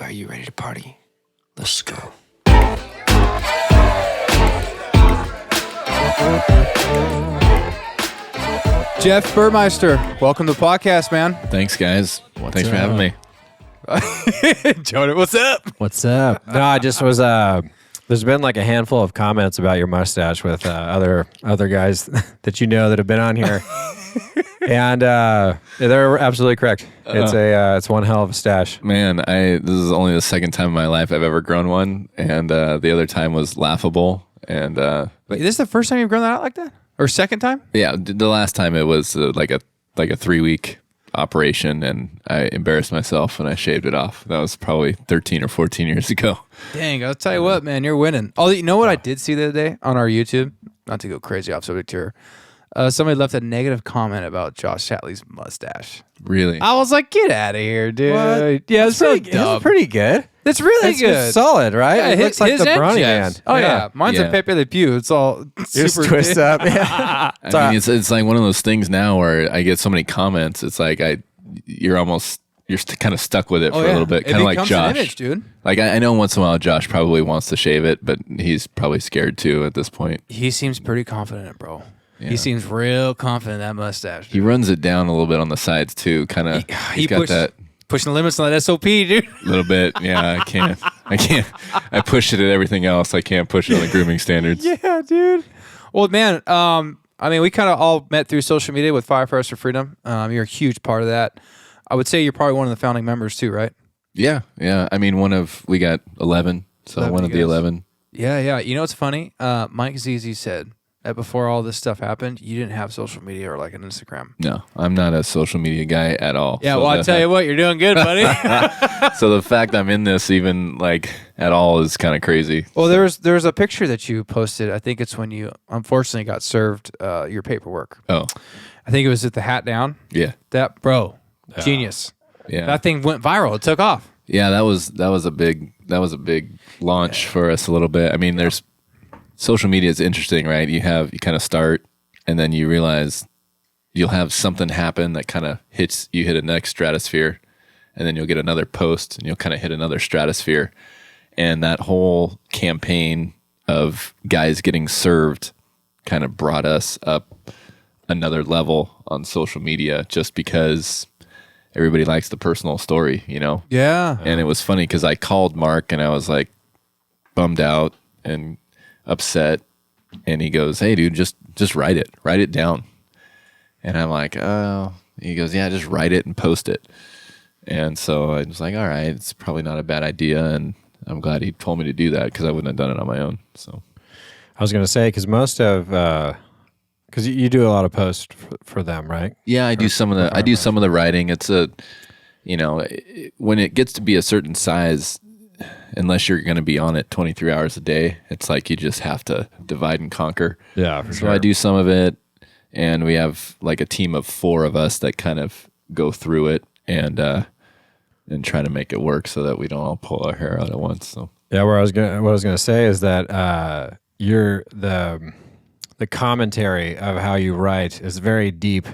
Are you ready to party? Let's go. Jeff Burmeister, welcome to the podcast, man. Thanks, guys. Thanks for having me. Jonah, what's up? What's up? No, I just was. There's been like a handful of comments about your mustache with other guys that you know that have been on here, and they're absolutely correct. It's one hell of a stash. Man, this is only the second time in my life I've ever grown one, and the other time was laughable. And Wait, this is the first time you've grown that out like that, or second time? yeah, the last time it was like a 3-week operation, and I embarrassed myself and I shaved it off. That was probably 13 or 14 years ago. Dang, I'll tell you what, man, you're winning. Oh, you know what I did see the other day on our YouTube? Not to go crazy off subject here. Somebody left a negative comment about Josh Shatley's mustache. Really? I was like, get out of here, dude. What? Yeah, it's pretty good. It's really It's good. solid, right? Yeah, It looks like the and Brownie Jeff's. Man. Oh yeah, mine's a Yeah. Pepe Le Pew. It's all Just super twist big. up. Yeah. I mean, it's like one of those things now where I get so many comments. It's like you're kind of stuck with it for a little bit, kind of like becomes Josh. an image, dude. Like I know once in a while Josh probably wants to shave it, but he's probably scared too at this point. He seems pretty confident, bro. Yeah. He seems real confident in that mustache. He runs it down a little bit on the sides too, kind of. He's got that pushing the limits on that SOP, dude. little bit. Yeah, I can't. I push it at everything else. I can't push it on the grooming standards. Yeah, dude. Well, man, I mean, we kind of all met through social media with Firefighters for Freedom. You're a huge part of that. I would say you're probably one of the founding members too, right? Yeah. I mean, we got 11, so 11 one of the guys. 11. Yeah. You know what's funny? Mike Zizi said that before all this stuff happened, you didn't have social media or like an Instagram. No, I'm not a social media guy at all. Yeah, So well, I tell you what, you're doing good, buddy. So the fact I'm in this even like at all is kind of crazy. Well, there's a picture that you posted. I think it's when you unfortunately got served your paperwork. Oh, I think it was at the Hat Down. yeah. That genius. Yeah. That thing went viral. It took off. Yeah, that was a big launch for us a little bit. I mean, there's social media is interesting, right? You kind of start, and then you realize you'll have something happen that kind of hit a next stratosphere, and then you'll get another post, and you'll kind of hit another stratosphere, and that whole campaign of guys getting served kind of brought us up another level on social media, just because everybody likes the personal story, you know? Yeah. And it was funny because I called Mark and I was like bummed out and upset. And he goes, "Hey, dude, just write it down." And I'm like, "Oh," he goes, "Yeah, just write it and post it." And so I was like, "All right, it's probably not a bad idea." And I'm glad he told me to do that because I wouldn't have done it on my own. So I was going to say, because most of, because you do a lot of posts for them, right? yeah, I do some of the writing. It's when it gets to be a certain size, unless you're going to be on it 23 hours a day, it's like you just have to divide and conquer. Yeah, for So I do some of it, and we have like a team of 4 of us that kind of go through it and try to make it work so that we don't all pull our hair out at once. So Yeah, what I was gonna say is that you're the commentary of how you write is very deep.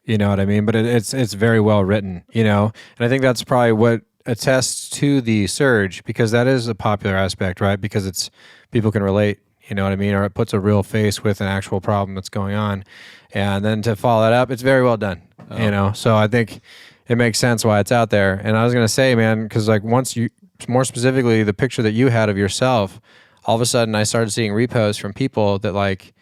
You know what I mean? But it's very well written. You know, and I think that's probably what attests to the surge, because that is a popular aspect, right? Because it's people can relate. You know what I mean? Or it puts a real face with an actual problem that's going on, and then to follow that up, it's very well done. Oh. You know, so I think it makes sense why it's out there. And I was gonna say, man, because like once you, more specifically, the picture that you had of yourself, all of a sudden I started seeing reposts from people that like,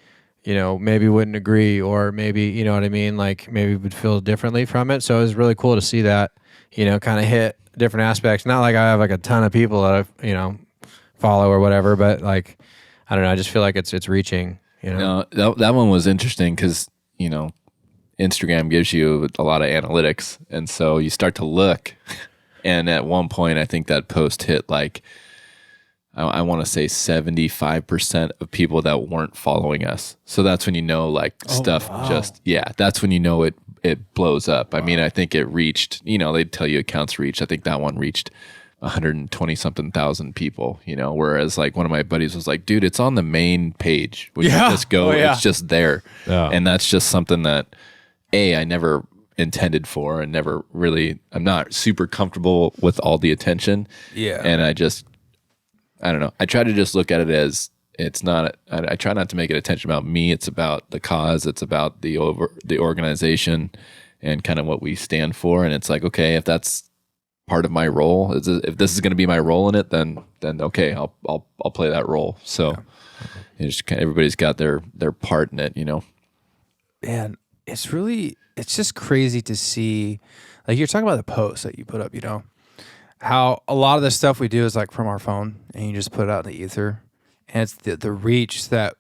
you know, maybe wouldn't agree, or maybe, you know what I mean, like maybe would feel differently from it. So it was really cool to see that, you know, kind of hit different aspects. Not like I have like a ton of people that I, you know, follow or whatever, but like, I don't know, I just feel like it's reaching, you know. no, that one was interesting because, you know, Instagram gives you a lot of analytics, and so you start to look, and at one point I think that post hit like, I want to say 75% of people that weren't following us. So that's when you know, like, stuff that's when you know it blows up. I mean, I think it reached, you know, they'd tell you accounts reached. I think that one reached 120 something thousand people, you know, whereas like one of my buddies was like, "Dude, it's on the main page. When you just go, it's just there." Yeah. And that's just something that I never intended for, and never really, I'm not super comfortable with all the attention. Yeah. And I don't know. I try to just look at it as it's not, I try not to make it attention about me. It's about the cause. It's about the organization and kind of what we stand for. And it's like, okay, if that's part of my role, if this is going to be my role in it, then okay, I'll play that role. So everybody's got their part in it, you know? Man, it's just crazy to see, like you're talking about the posts that you put up, you know, how a lot of the stuff we do is like from our phone and you just put it out in the ether, and it's the reach that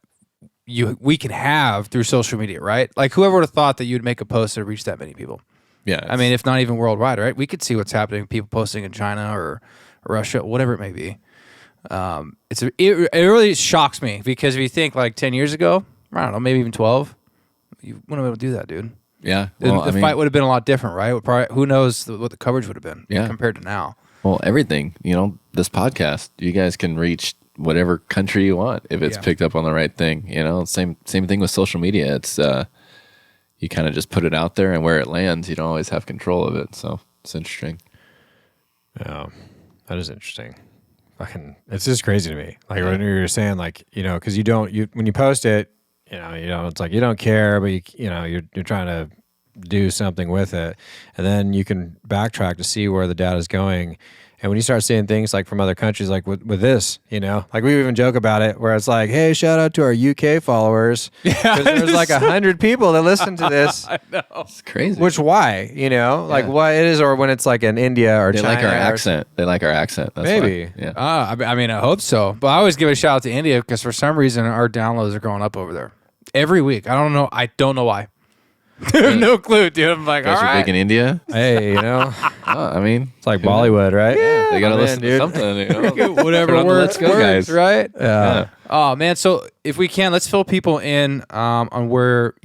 we can have through social media, right? Like whoever would have thought that you'd make a post that reached that many people? Yeah. I mean, if not even worldwide, right? We could see what's happening, people posting in China or Russia, whatever it may be. It really shocks me, because if you think like 10 years ago, I don't know, maybe even 12, you wouldn't have been able to do that, dude. Yeah. The fight would have been a lot different, right? Probably, who knows what the coverage would have been compared to now. Well, everything, you know, this podcast, you guys can reach whatever country you want if it's picked up on the right thing. You know, same thing with social media. It's you kind of just put it out there, and where it lands, you don't always have control of it. So it's interesting. Yeah, that is interesting. It's just crazy to me. Like when you were saying, like, you know, because when you post it, you know, it's like you don't care, but you're trying to do something with it, and then you can backtrack to see where the data is going. And when you start seeing things like from other countries, like with this, you know, like we even joke about it, where it's like, hey, shout out to our UK followers, because there's like 100 people that listen to this. I know. It's crazy. Which why, you know, like why it is, or when it's like in India or they China, like our accent. They like our accent. That's maybe. Why. Yeah. I mean, I hope so. But I always give a shout out to India, because for some reason our downloads are going up over there every week. I don't know why. No clue, dude. I'm like, Guys all are right. big in India. Hey, you know, I mean, it's like Bollywood, right? yeah, they gotta listen dude. to something. You know? Whatever Turn on the works, Let's Go, guys. right? Yeah. Oh man, so if we can, let's fill people in on where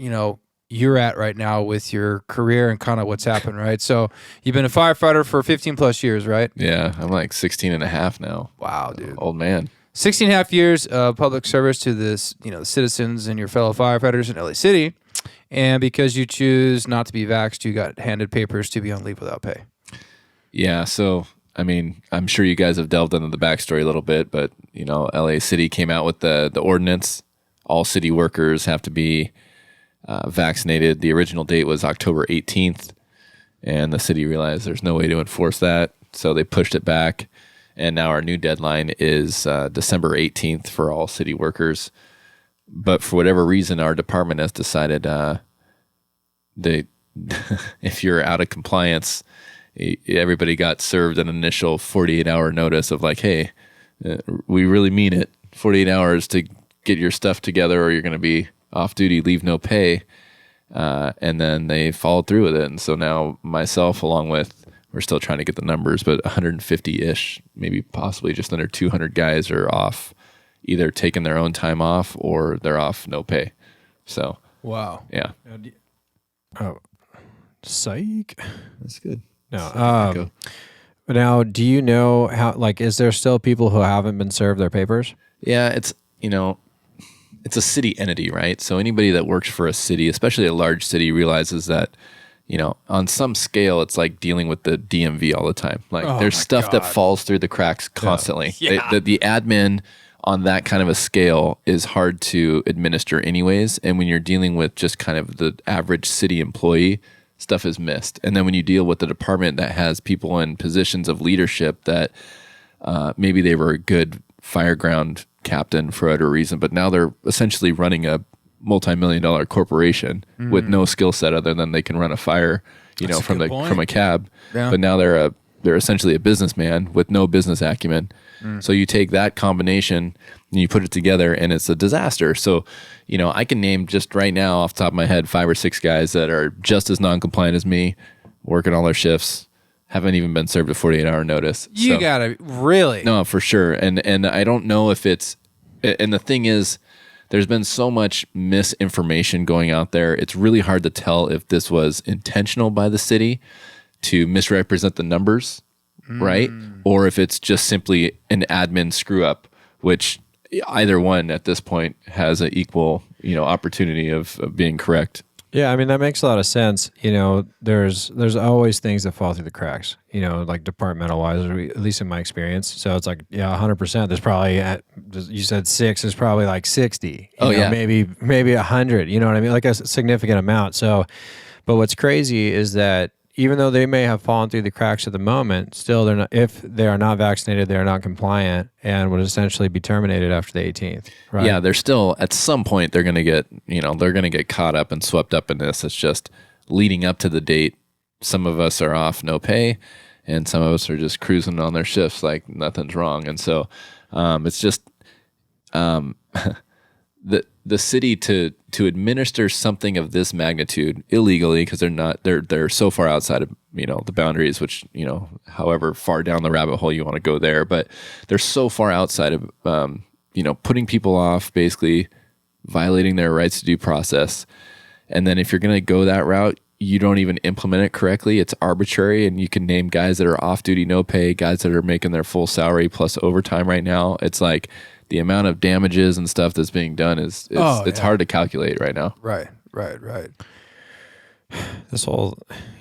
you're at right now with your career and kind of what's happened, right? So you've been a firefighter for 15 plus years, right? Yeah, I'm like 16 and a half now. Wow, dude. Old man. 16 and a half years of public service to this, the citizens and your fellow firefighters in LA City. And because you choose not to be vaxxed, you got handed papers to be on leave without pay. Yeah, so I mean, I'm sure you guys have delved into the backstory a little bit, but LA City came out with the ordinance. All city workers have to be vaccinated. The original date was October 18th, and the city realized there's no way to enforce that, so they pushed it back. And now our new deadline is December 18th for all city workers. But for whatever reason, our department has decided if you're out of compliance, everybody got served an initial 48-hour notice of like, hey, we really mean it. 48 hours to get your stuff together, or you're going to be off duty, leave no pay. And then they followed through with it. And so now myself, along with, we're still trying to get the numbers, but 150-ish, maybe possibly just under 200 guys are off, either taking their own time off or they're off no pay. So, wow. Yeah. Oh, psych. That's good. No. But now, do you know how, like, is there still people who haven't been served their papers? Yeah, it's a city entity, right? So anybody that works for a city, especially a large city, realizes that, on some scale, it's like dealing with the DMV all the time. Like there's stuff that falls through the cracks constantly. Yeah. The admin on that kind of a scale is hard to administer anyways. And when you're dealing with just kind of the average city employee, stuff is missed. And then when you deal with the department that has people in positions of leadership that maybe they were a good fireground captain for whatever reason, but now they're essentially running a multi-million-dollar corporation with no skill set other than they can run a fire, from a cab. Yeah. But now they're essentially a businessman with no business acumen. So you take that combination and you put it together, and it's a disaster. So, I can name just right now off the top of my head 5 or 6 guys that are just as non-compliant as me, working all their shifts, haven't even been served a 48-hour notice. You gotta really? No, for sure. And I don't know if it's, and the thing is, there's been so much misinformation going out there. It's really hard to tell if this was intentional by the city to misrepresent the numbers, right? Or if it's just simply an admin screw up, which either one at this point has an equal, opportunity of being correct. Yeah, I mean that makes a lot of sense. There's always things that fall through the cracks. Like departmental wise, or at least in my experience. So it's like 100%. There's probably you said 6. There's probably like 60. Maybe 100. You know what I mean? Like a significant amount. So, but what's crazy is that even though they may have fallen through the cracks at the moment, still they're not. If they are not vaccinated, they are not compliant and would essentially be terminated after the 18th. Right? Yeah, they're still at some point they're going to get caught up and swept up in this. It's just leading up to the date. Some of us are off no pay, and some of us are just cruising on their shifts like nothing's wrong. And so it's just the city to administer something of this magnitude illegally, because they're so far outside of the boundaries, which however far down the rabbit hole you want to go there, but they're so far outside of putting people off, basically violating their rights to due process. And then if you're going to go that route, you don't even implement it correctly. It's arbitrary, and you can name guys that are off duty, no pay, guys that are making their full salary plus overtime right now. It's like the amount of damages and stuff that's being done it's hard to calculate right now. Right. This whole,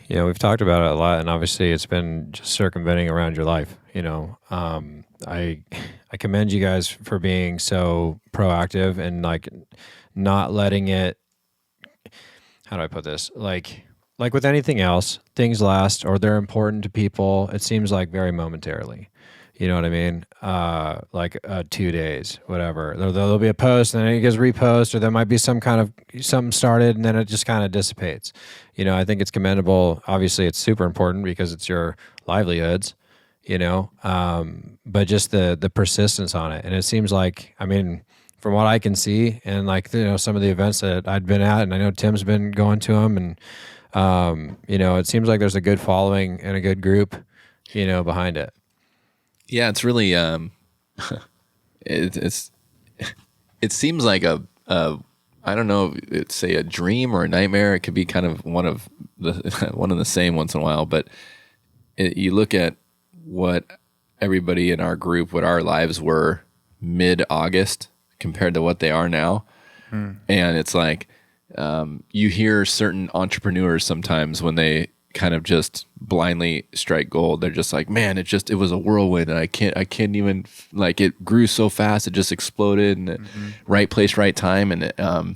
we've talked about it a lot, and obviously it's been just circumventing around your life. I commend you guys for being so proactive and like not letting it. How do I put this? Like with anything else, things last, or they're important to people. It seems like very momentarily. You know what I mean? 2 days, whatever. There'll be a post, and then it gets reposted, or there might be something started, and then it just kind of dissipates. I think it's commendable. Obviously, it's super important because it's your livelihoods. But just the persistence on it, and it seems like, I mean, from what I can see, and some of the events that I'd been at, and I know Tim's been going to them, and it seems like there's a good following and a good group, behind it. Yeah, it's really it seems like a I don't know, it's say a dream or a nightmare. It could be kind of one of the same once in a while, but you look at what everybody in our group, what our lives were mid-August compared to what they are now. And it's like you hear certain entrepreneurs sometimes when they kind of just blindly strike gold. They're just like, man, it was a whirlwind, and I can't even, like, it grew so fast, it just exploded, and right place, right time. And I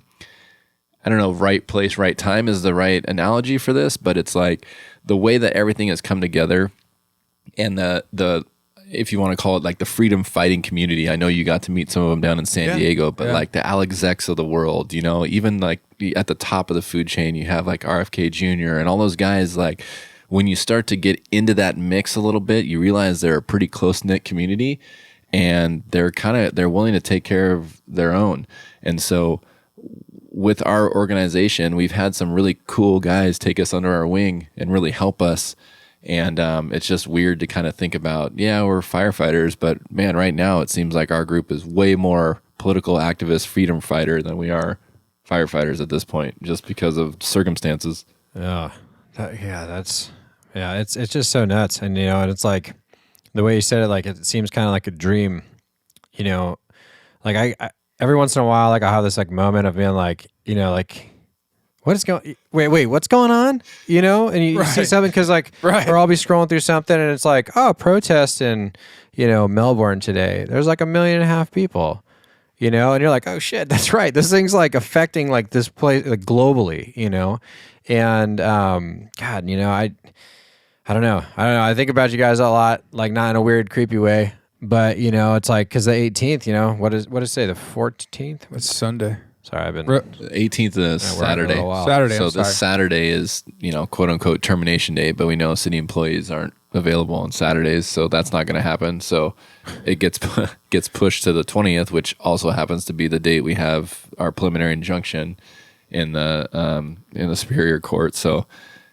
don't know if right place, right time is the right analogy for this, but it's like the way that everything has come together, and the if you want to call it like the freedom fighting community. I know you got to meet some of them down in San Diego, but like the Alex Zeks of the world, even like at the top of the food chain, you have like RFK Jr. and all those guys. Like when you start to get into that mix a little bit, you realize they're a pretty close knit community, and they're willing to take care of their own. And so with our organization, we've had some really cool guys take us under our wing and really help us. And it's just weird to kind of think about, we're firefighters, but man, right now it seems like our group is way more political activist, freedom fighter than we are firefighters at this point, just because of circumstances. It's just so nuts. And, and it's like the way you said it, like it seems kind of like a dream, like I every once in a while, like I'll have this like moment of being like, what's going on? And you see something because or I'll be scrolling through something and it's like, oh, protest in, Melbourne today. There's like 1.5 million people, and you're like, oh shit, that's right. This thing's like affecting like this place like globally, and God, I don't know. I think about you guys a lot, like not in a weird, creepy way, but it's like, cause the 18th, what does it say? The 14th? It's Sunday. Sorry, I've been... 18th is Saturday. So this Saturday is, quote unquote termination date, but we know city employees aren't available on Saturdays, so that's not going to happen. So it gets pushed to the 20th, which also happens to be the date we have our preliminary injunction in the Superior Court. So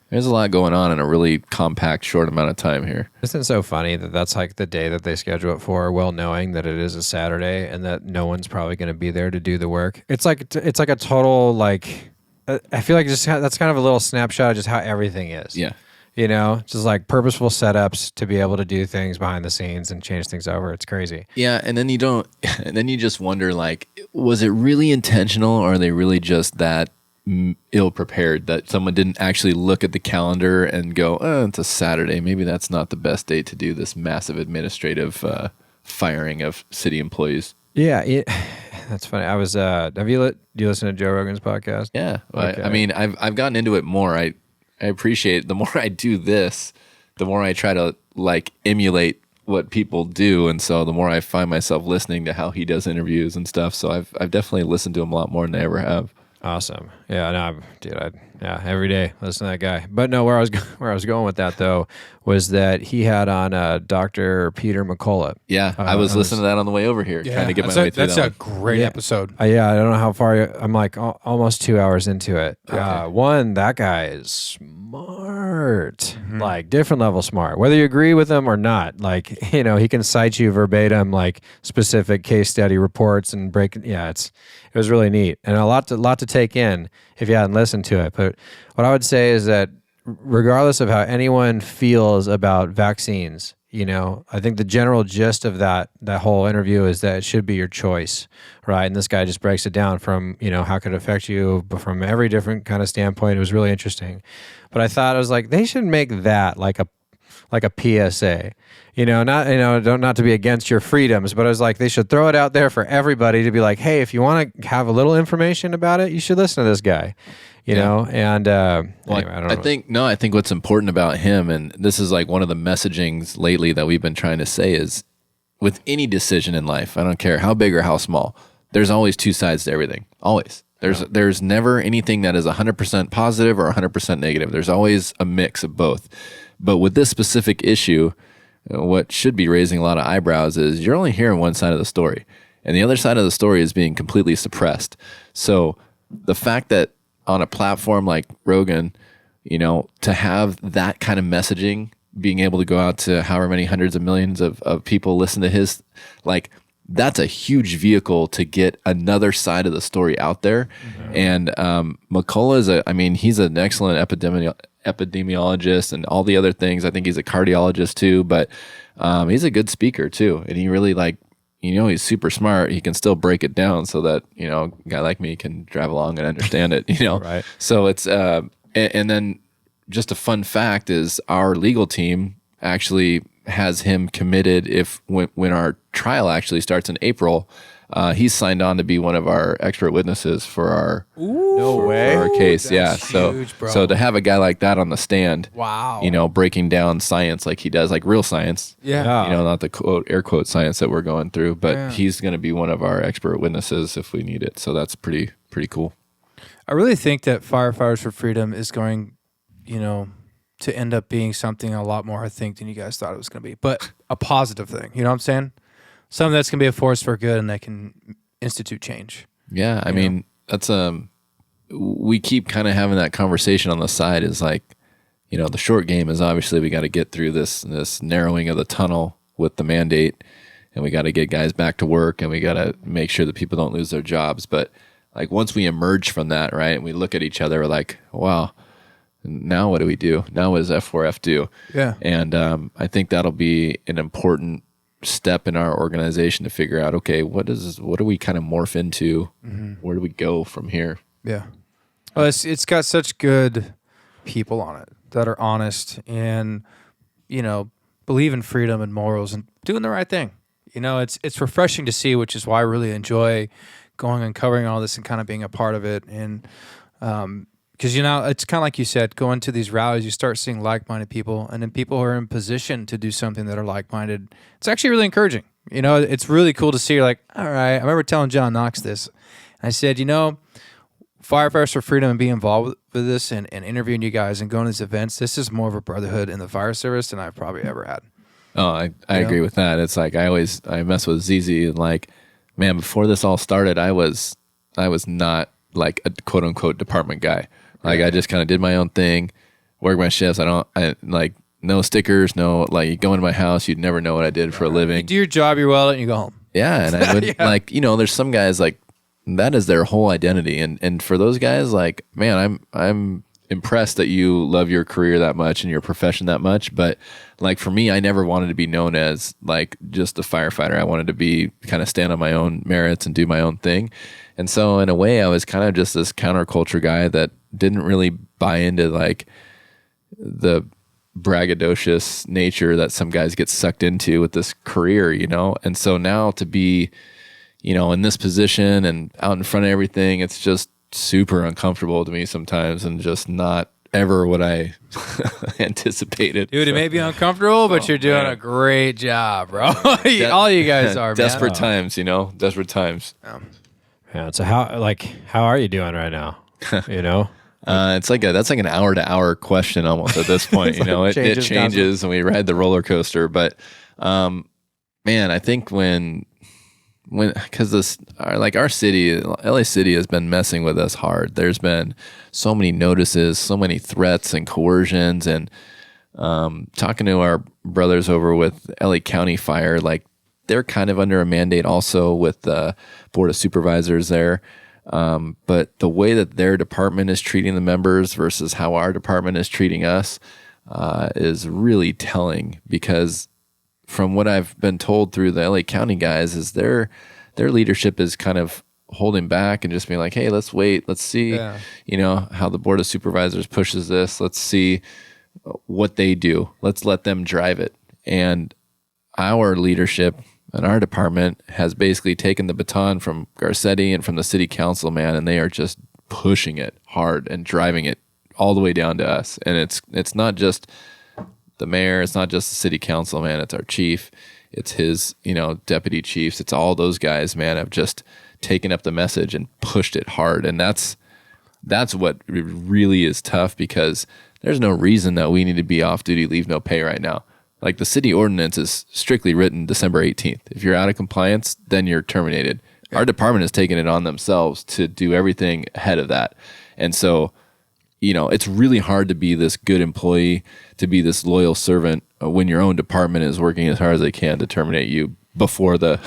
there's a lot going on in a really compact, short amount of time here. Isn't it so funny that that's like the day that they schedule it for, well knowing that it is a Saturday and that no one's probably going to be there to do the work? It's like a total, like, I feel like that's kind of a little snapshot of just how everything is. Yeah. Just like purposeful setups to be able to do things behind the scenes and change things over. It's crazy. Yeah, and then you just wonder, like, was it really intentional, or are they really just that ill prepared, that someone didn't actually look at the calendar and go, oh, it's a Saturday. Maybe that's not the best day to do this massive administrative firing of city employees. Yeah, that's funny. I was. Do you listen to Joe Rogan's podcast? Yeah, Okay. I mean, I've gotten into it more. I appreciate it. The more I do this, the more I try to like emulate what people do, and so the more I find myself listening to how he does interviews and stuff. So I've definitely listened to him a lot more than I ever have. Awesome. Yeah, no, dude, every day listen to that guy. But no, where I was going with that though was that he had on Dr. Peter McCullough. Yeah, I was listening to that on the way over here, trying to get my way through that's that a great episode. Yeah, I don't know how far I'm like almost 2 hours into it. Okay. One, that guy is smart, like different level smart. Whether you agree with him or not, like he can cite you verbatim, like specific case study reports and break. Yeah, it was really neat and a lot to take in if you hadn't listened to it. But what I would say is that regardless of how anyone feels about vaccines, I think the general gist of that whole interview is that it should be your choice, right? And this guy just breaks it down from, how could it affect you, but from every different kind of standpoint. It was really interesting. But I thought, I was like, they should make that like a PSA, not to be against your freedoms, but I was like, they should throw it out there for everybody to be like, hey, if you want to have a little information about it, you should listen to this guy. And anyway, I don't know. I think what's important about him, and this is like one of the messagings lately that we've been trying to say, is with any decision in life, I don't care how big or how small, there's always two sides to everything. Always. There's never anything that is 100% positive or 100% negative. There's always a mix of both. But with this specific issue, what should be raising a lot of eyebrows is you're only hearing one side of the story, and the other side of the story is being completely suppressed. So the fact that on a platform like Rogan, to have that kind of messaging, being able to go out to however many hundreds of millions of people listen to his, like, that's a huge vehicle to get another side of the story out there. Mm-hmm. And McCullough he's an excellent epidemiologist and all the other things. I think he's a cardiologist too, but he's a good speaker too. And he really he's super smart. He can still break it down so that, a guy like me can drive along and understand it, Right. So it's, and then just a fun fact is our legal team actually has him committed when our trial actually starts in April. He's signed on to be one of our expert witnesses for our for our case. That's huge, bro. So to have a guy like that on the stand, wow, breaking down science like he does, like real science, not the air quote science that we're going through, but he's going to be one of our expert witnesses if we need it. So that's pretty cool. I really think that Firefighters for Freedom is going, to end up being something a lot more, I think, than you guys thought it was going to be, but a positive thing. You know what I'm saying? Something that's going to be a force for good and that can institute change. Yeah, I mean, that's we keep kind of having that conversation on the side is like, the short game is obviously we got to get through this narrowing of the tunnel with the mandate, and we got to get guys back to work, and we got to make sure that people don't lose their jobs. But like once we emerge from that, right, and we look at each other, we're like, wow, now what do we do? Now what does F4F do? Yeah. And I think that'll be an important step in our organization to figure out, okay, what do we kind of morph into? Mm-hmm. Where do we go from here? Yeah. Well, it's got such good people on it that are honest and, believe in freedom and morals and doing the right thing. It's refreshing to see, which is why I really enjoy going and covering all this and kind of being a part of it. And, because, it's kind of like you said, going to these rallies, you start seeing like-minded people, and then people who are in position to do something that are like-minded. It's actually really encouraging. It's really cool to see. You're like, all right. I remember telling John Knox this. I said, Firefighters for Freedom and being involved with this and interviewing you guys and going to these events, this is more of a brotherhood in the fire service than I've probably ever had. Oh, I agree with that. It's like I mess with ZZ and like, man, before this all started, I was not like a quote unquote department guy. Like I just kind of did my own thing, work my shifts. I like no stickers, no, like you go into my house, you'd never know what I did for a living. You do your job, you're well, and you go home. Yeah. And I would like, there's some guys like that is their whole identity. And for those guys, like, man, I'm impressed that you love your career that much and your profession that much. But like for me, I never wanted to be known as like just a firefighter. I wanted to be kind of stand on my own merits and do my own thing. And so in a way, I was kind of just this counterculture guy that didn't really buy into like the braggadocious nature that some guys get sucked into with this career, you know? And so now to be, you know, in this position and out in front of everything, it's just super uncomfortable to me sometimes and just not ever what I anticipated. Dude, it may be uncomfortable, but you're doing a great job, bro. All you guys are, man. Desperate times, you know? Desperate times. Yeah. So how are you doing right now? You know? That's like an hour-to-hour question almost at this point. You know, it changes and we ride the roller coaster. But man, I think because our city, LA City, has been messing with us hard. There's been so many notices, so many threats and coercions, and talking to our brothers over with LA County Fire, like they're kind of under a mandate also with the Board of Supervisors there. But the way that their department is treating the members versus how our department is treating us is really telling, because from what I've been told through the LA County guys is their leadership is kind of holding back and just being like, hey, let's wait. Let's see, you know, how the Board of Supervisors pushes this. Let's see what they do. Let's let them drive it. And our leadership and our department has basically taken the baton from Garcetti and from the city council, man, and they are just pushing it hard and driving it all the way down to us. And it's not just the mayor, it's not just the city council, man, it's our chief, it's his, you know, deputy chiefs, it's all those guys, man, have just taken up the message and pushed it hard. And that's what really is tough, because there's no reason that we need to be off duty, leave no pay right now. Like the city ordinance is strictly written December 18th. If you're out of compliance, then you're terminated. Yeah. Our department has taken it on themselves to do everything ahead of that. And so, you know, it's really hard to be this good employee, to be this loyal servant when your own department is working as hard as they can to terminate you before the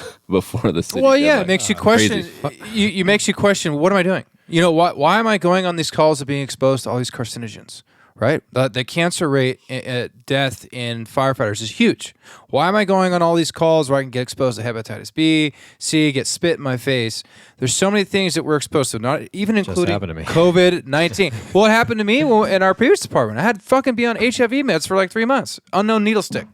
city. Well, yeah, it makes you question. You makes you question, what am I doing? You know, why am I going on these calls of being exposed to all these carcinogens? Right? The cancer rate, death in firefighters is huge. Why am I going on all these calls where I can get exposed to hepatitis B, C, get spit in my face? There's so many things that we're exposed to, not even including COVID-19. Well, it happened to me in our previous department. I had fucking be on HIV meds for like 3 months. Unknown needle stick.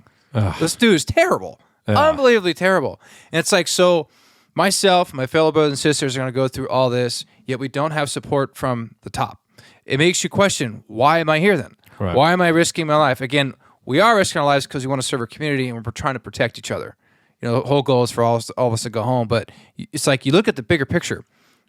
This dude is terrible. Unbelievably terrible. And it's like, so myself, my fellow brothers and sisters are going to go through all this, yet we don't have support from the top. It makes you question, why am I here then? Right. Why am I risking my life? Again, we are risking our lives because we want to serve our community and we're trying to protect each other. You know, the whole goal is for all of us to go home. But it's like you look at the bigger picture.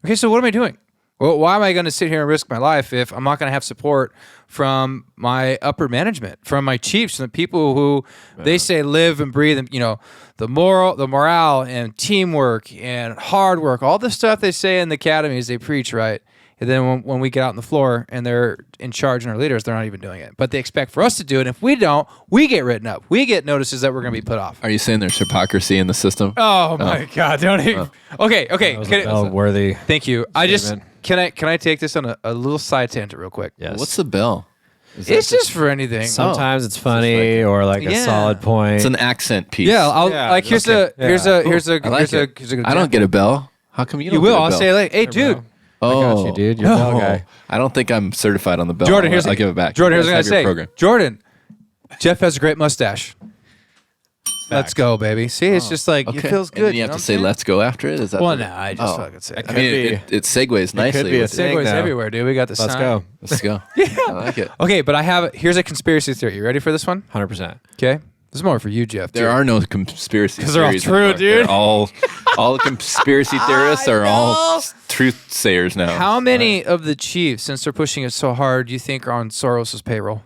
Okay, so what am I doing? Well, why am I going to sit here and risk my life if I'm not going to have support from my upper management, from my chiefs, and the people who they say live and breathe, you know, the morale and teamwork and hard work, all the stuff they say in the academies, they preach, right? And then when we get out on the floor and they're in charge and our leaders, they're not even doing it. But they expect for us to do it. And if we don't, we get written up. We get notices that we're going to be put off. Are you saying there's hypocrisy in the system? Oh my God. Don't even. Okay. Worthy. Thank you. Can I take this on a little side tangent real quick? Yes. What's the bell? It's just for anything. Sometimes it's funny or like a solid point. It's an accent piece. Yeah. Here's a I don't get a bell. How come you don't? You will. Get a I'll bell? say like, hey, dude. I got you, dude. You're a bell guy. I don't think I'm certified on the bell. Jordan, I'll give it back. Jordan, here's what I'm going to say. Jordan, Jeff has a great mustache. Let's go, baby. See, it's just like, it feels good. And then you have to say let's go after it? Is that I just fucking say it. I mean, it segues nicely. It could be a segues everywhere, dude. We got the Let's go. Let's go. Yeah. I like it. Okay, but here's a conspiracy theory. You ready for this one? 100%. Okay. This is more for you, Jeff. There are no conspiracy theories. They're all true, anymore. dude. They're all the conspiracy theorists are all truth sayers now. How many of the chiefs, since they're pushing it so hard, do you think are on Soros' payroll?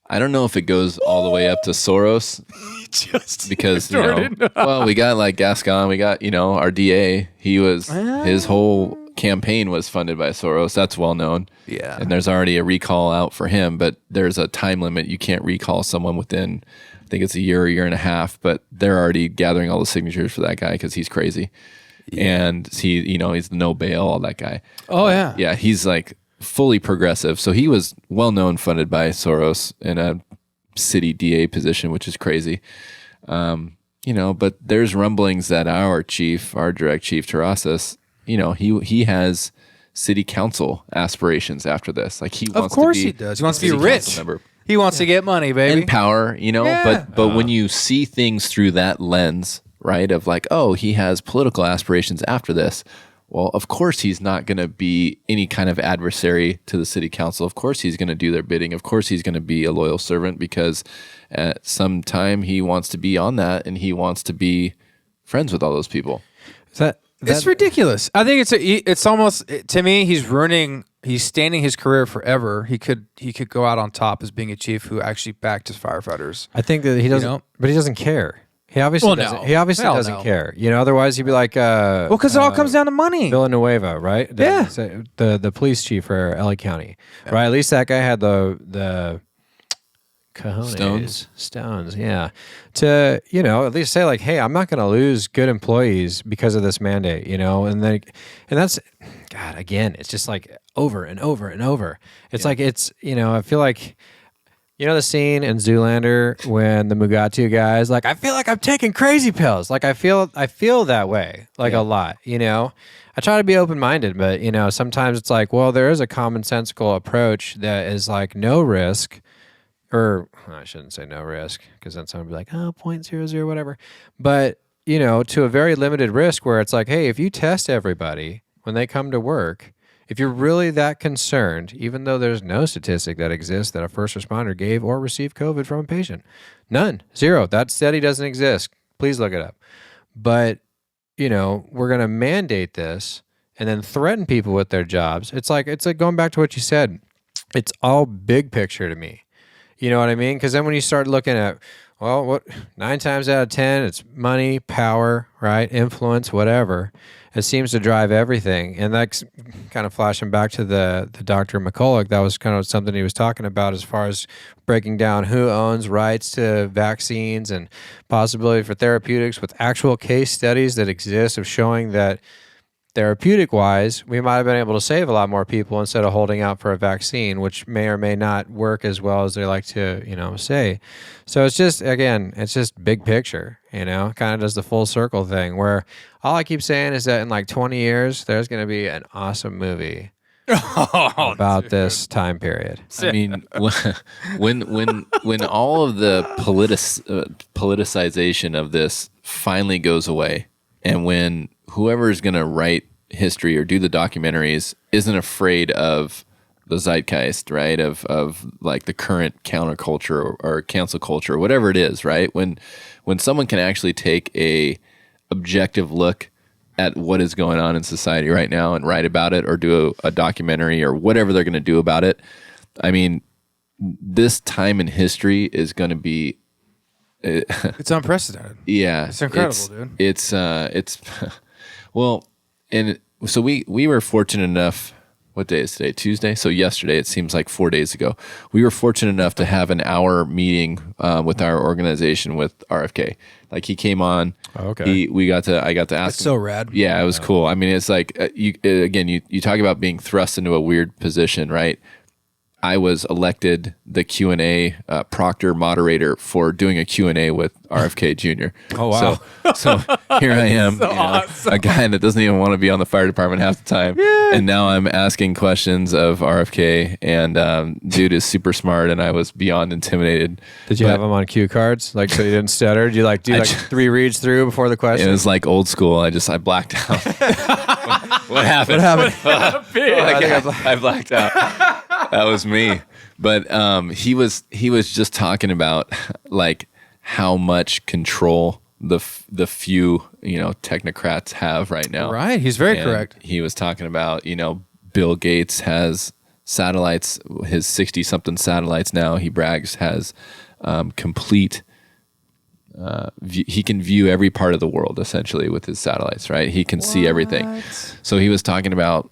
I don't know if it goes all the way up to Soros, because we got like Gascon, we got our DA. His whole campaign was funded by Soros. That's well known. Yeah, and there's already a recall out for him, but there's a time limit. You can't recall someone within, I think it's a year and a half. But they're already gathering all the signatures for that guy because he's crazy, and he's the no bail, all that guy. Oh yeah, yeah. He's like fully progressive. So he was well known, funded by Soros in a city DA position, which is crazy. But there's rumblings that our direct chief, Terrasas, he has city council aspirations after this. Like he wants Of course to be he does. He wants to be city rich. council member. He wants to get money, baby. And power, Yeah. but when you see things through that lens, right, of like, oh, he has political aspirations after this. Well, of course he's not going to be any kind of adversary to the city council. Of course he's going to do their bidding. Of course he's going to be a loyal servant because at some time he wants to be on that and he wants to be friends with all those people. It's ridiculous. I think it's almost, to me, he's standing his career forever. He could go out on top as being a chief who actually backed his firefighters. I think that he doesn't, but he doesn't care. He obviously doesn't. no. He obviously Hell doesn't no. care. Otherwise he'd be like, Well, because it all comes down to money. Villanueva, right? Yeah. The police chief for LA County, right? At least that guy had the cojones, stones, yeah. To at least say like, hey, I'm not going to lose good employees because of this mandate, and that's, God, again, it's just like over and over and over. It's like I feel like. The scene in Zoolander when the Mugatu guy is like, I feel like I'm taking crazy pills. Like I feel that way, like a lot, I try to be open-minded, but sometimes it's like, well, there is a commonsensical approach that is like no risk, or I shouldn't say no risk because then someone would be like, 0.00, whatever. But, to a very limited risk where it's like, hey, if you test everybody when they come to work, if you're really that concerned, even though there's no statistic that exists that a first responder gave or received COVID from a patient, none, zero. That study doesn't exist. Please look it up. But, we're going to mandate this and then threaten people with their jobs. It's like going back to what you said. It's all big picture to me. You know what I mean? Because then when you start looking at, well, what 9 times out of 10, it's money, power, right? Influence, whatever. It seems to drive everything. And that's kind of flashing back to the Dr. McCulloch. That was kind of something he was talking about as far as breaking down who owns rights to vaccines and possibility for therapeutics with actual case studies that exist of showing that therapeutic-wise, we might have been able to save a lot more people instead of holding out for a vaccine, which may or may not work as well as they like to, say. So it's just, again, it's just big picture, kind of does the full circle thing where all I keep saying is that in like 20 years, there's going to be an awesome movie about this time period. I mean, when all of the politicization of this finally goes away, and when whoever is going to write history or do the documentaries isn't afraid of the zeitgeist, right? Of like the current counterculture or cancel culture, or whatever it is, right? When someone can actually take a objective look at what is going on in society right now and write about it or do a documentary or whatever they're going to do about it. I mean, this time in history is going to be it's unprecedented. Yeah. It's incredible, dude. It's well, and so we were fortunate enough, what day is today? Tuesday? So yesterday, it seems like 4 days ago, we were fortunate enough to have an hour meeting with our organization with RFK. Like he came on. Oh, okay. I got to ask That's him. so rad. Yeah, it was cool. I mean, it's like, you talk about being thrust into a weird position, right? I was elected the Q&A proctor moderator for doing a Q&A with RFK Jr. Oh, wow. So here I am, a guy that doesn't even want to be on the fire department half the time. Yeah. And now I'm asking questions of RFK, and dude is super smart, and I was beyond intimidated. Did you have them on cue cards? Like, so you didn't stutter? Did you do 3 reads through before the question? It was like old school. I blacked out. What happened? I blacked out. That was me. But he was just talking about like how much control the few technocrats have right now. Right. He's very And correct. He was talking about Bill Gates has satellites, his 60-something satellites now. He brags has complete. He can view every part of the world essentially with his satellites. Right. He can see everything. So he was talking about.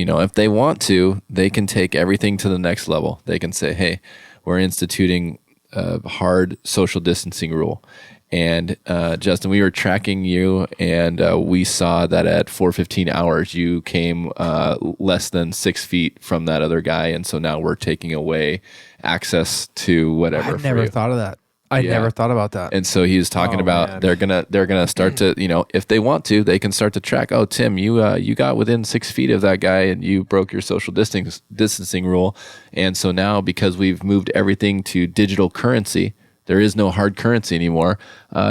If they want to, they can take everything to the next level. They can say, hey, we're instituting a hard social distancing rule. And Justin, we were tracking you, and we saw that at 4:15 hours, you came less than 6 feet from that other guy, and so now we're taking away access to whatever. I never for you. thought of that. I Yeah. never thought about that. And so he was talking about man. they're gonna start to, if they want to, they can start to track. Oh, Tim, you got within 6 feet of that guy, and you broke your social distancing rule. And so now, because we've moved everything to digital currency, there is no hard currency anymore.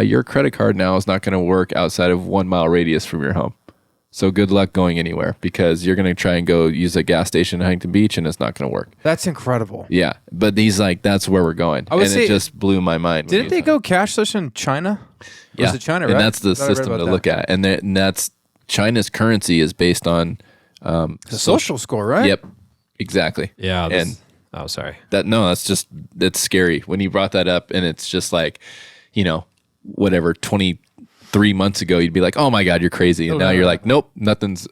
Your credit card now is not going to work outside of 1 mile radius from your home. So good luck going anywhere, because you're going to try and go use a gas station in Huntington Beach, and it's not going to work. That's incredible. Yeah, but he's like, that's where we're going, would and say- it just blew my mind. when Didn't he they was go cashless in China? Yeah, Was it China, right? and that's the I thought I read system about to that. look at, and that's China's currency is based on The social score, right? Yep, exactly. Yeah. and Sorry. that's scary when you brought that up, and it's just like, whatever 23 months ago you'd be like, oh my god, you're crazy, and now you're like, nope, nothing's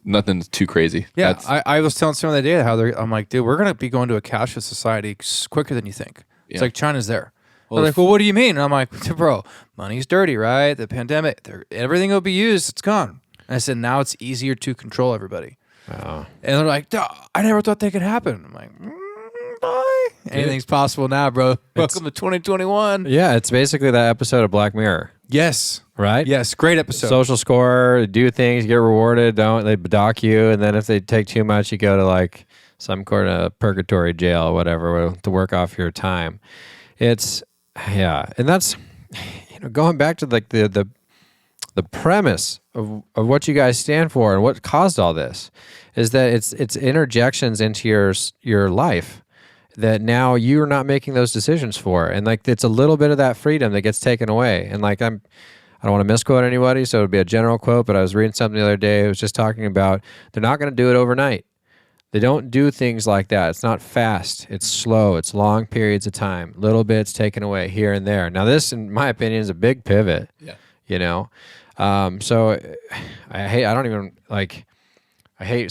too crazy. Yeah, That's- I was telling someone the other day how I'm like, dude, we're gonna be going to a cashless society quicker than you think. It's Yeah. like China's there. Well, They're like, well, what do you mean? And I'm like, bro, money's dirty, right? The pandemic, everything will be used. It's gone. And I said, now it's easier to control everybody. Wow. And they're like, "Duh, I never thought that could happen. I'm like, bye. Anything's possible now, bro. Welcome to 2021. Yeah, it's basically that episode of Black Mirror, Yes. right? Yes. Great episode. Social score, do things, get rewarded, they dock you, and then if they take too much, you go to like some kind of purgatory jail or whatever to work off your time. It's and that's going back to like the premise of what you guys stand for and what caused all this is that it's interjections into your life that now you're not making those decisions for, and like it's a little bit of that freedom that gets taken away. And like I don't want to misquote anybody, so it would be a general quote, but I was reading something the other day. It was just talking about they're not going to do it overnight. They don't do things like that. It's not fast. It's slow. It's long periods of time. Little bits taken away here and there. Now this, in my opinion, is a big pivot. Yeah. So I hate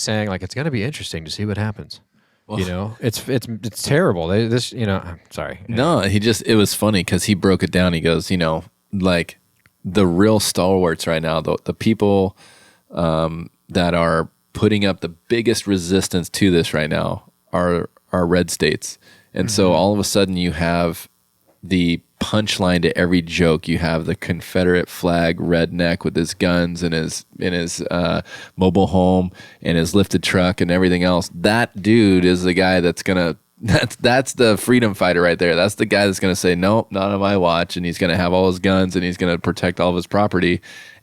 saying like it's going to be interesting to see what happens. Well, It's terrible. I'm sorry. No, it was funny because he broke it down. He goes, like the real stalwarts right now, the people that are putting up the biggest resistance to this right now are red states. And so all of a sudden you have the punchline to every joke. You have the Confederate flag redneck with his guns and his mobile home and his lifted truck and everything else. That dude is the guy that's the freedom fighter right there. That's the guy that's gonna say, nope, not on my watch, and he's gonna have all his guns and he's gonna protect all of his property.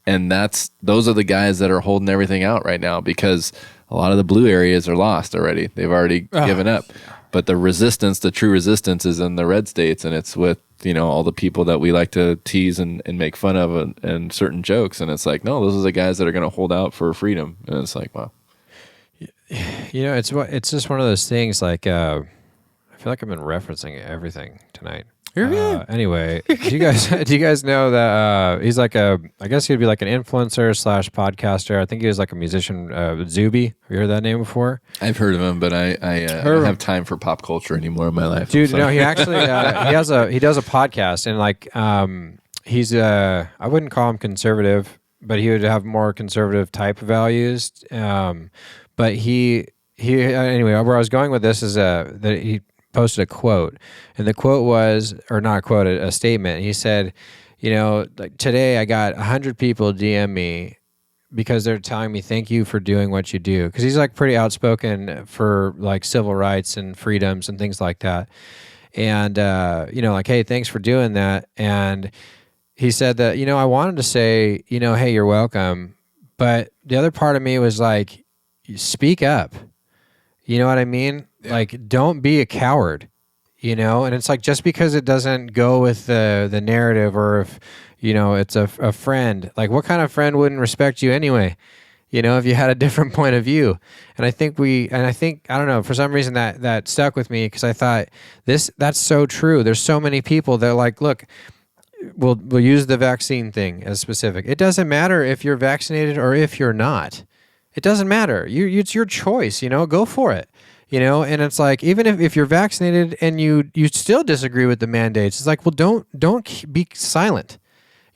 And those are the guys that are holding everything out right now, because a lot of the blue areas are lost already. They've already given up. But the true resistance is in the red states, and it's with, all the people that we like to tease and make fun of and certain jokes. And it's like, no, those are the guys that are going to hold out for freedom. And it's like, wow. It's just one of those things. Like I feel like I've been referencing everything tonight. You're good. Anyway, do you guys know that he's like I guess he'd be like an influencer / podcaster. I think he was like a musician, Zuby. Have you heard that name before? I've heard of him, but I don't have time for pop culture anymore in my life. Dude, So- no, he actually he does a podcast, and like he's I wouldn't call him conservative, but he would have more conservative type values. But he anyway, where I was going with this is that he posted a quote, and the quote was, or not a quote, a statement. He said, like today I got 100 people DM me because they're telling me thank you for doing what you do, because he's like pretty outspoken for like civil rights and freedoms and things like that, and like, hey, thanks for doing that. And he said that, I wanted to say, hey, you're welcome, but the other part of me was like, speak up. You know what I mean? Yeah. Like, don't be a coward, And it's like, just because it doesn't go with the narrative, or if, it's a friend, like what kind of friend wouldn't respect you anyway? If you had a different point of view. And I think I don't know, for some reason that stuck with me, because I thought that's so true. There's so many people that are like, look, we'll use the vaccine thing as specific. It doesn't matter if you're vaccinated or if you're not. It doesn't matter. It's your choice, go for it. And it's like, even if you're vaccinated and you still disagree with the mandates, it's like, well, don't be silent.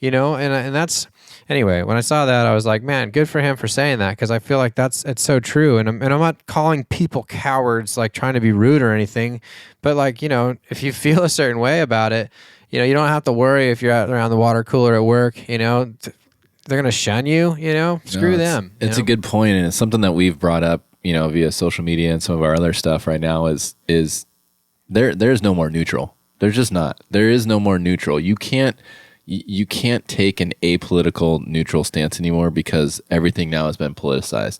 you know, and that's anyway. When I saw that, I was like, man, good for him for saying that, because I feel like it's so true. And I'm not calling people cowards, like trying to be rude or anything, but like, you know, if you feel a certain way about it, you know, you don't have to worry if you're out around the water cooler at work, you know, they're going to shun you, you know, screw them. It's a good point, and it's something that we've brought up, you know, via social media and some of our other stuff right now is there's no more neutral. There's just not. There is no more neutral. You can't take an apolitical neutral stance anymore because everything now has been politicized.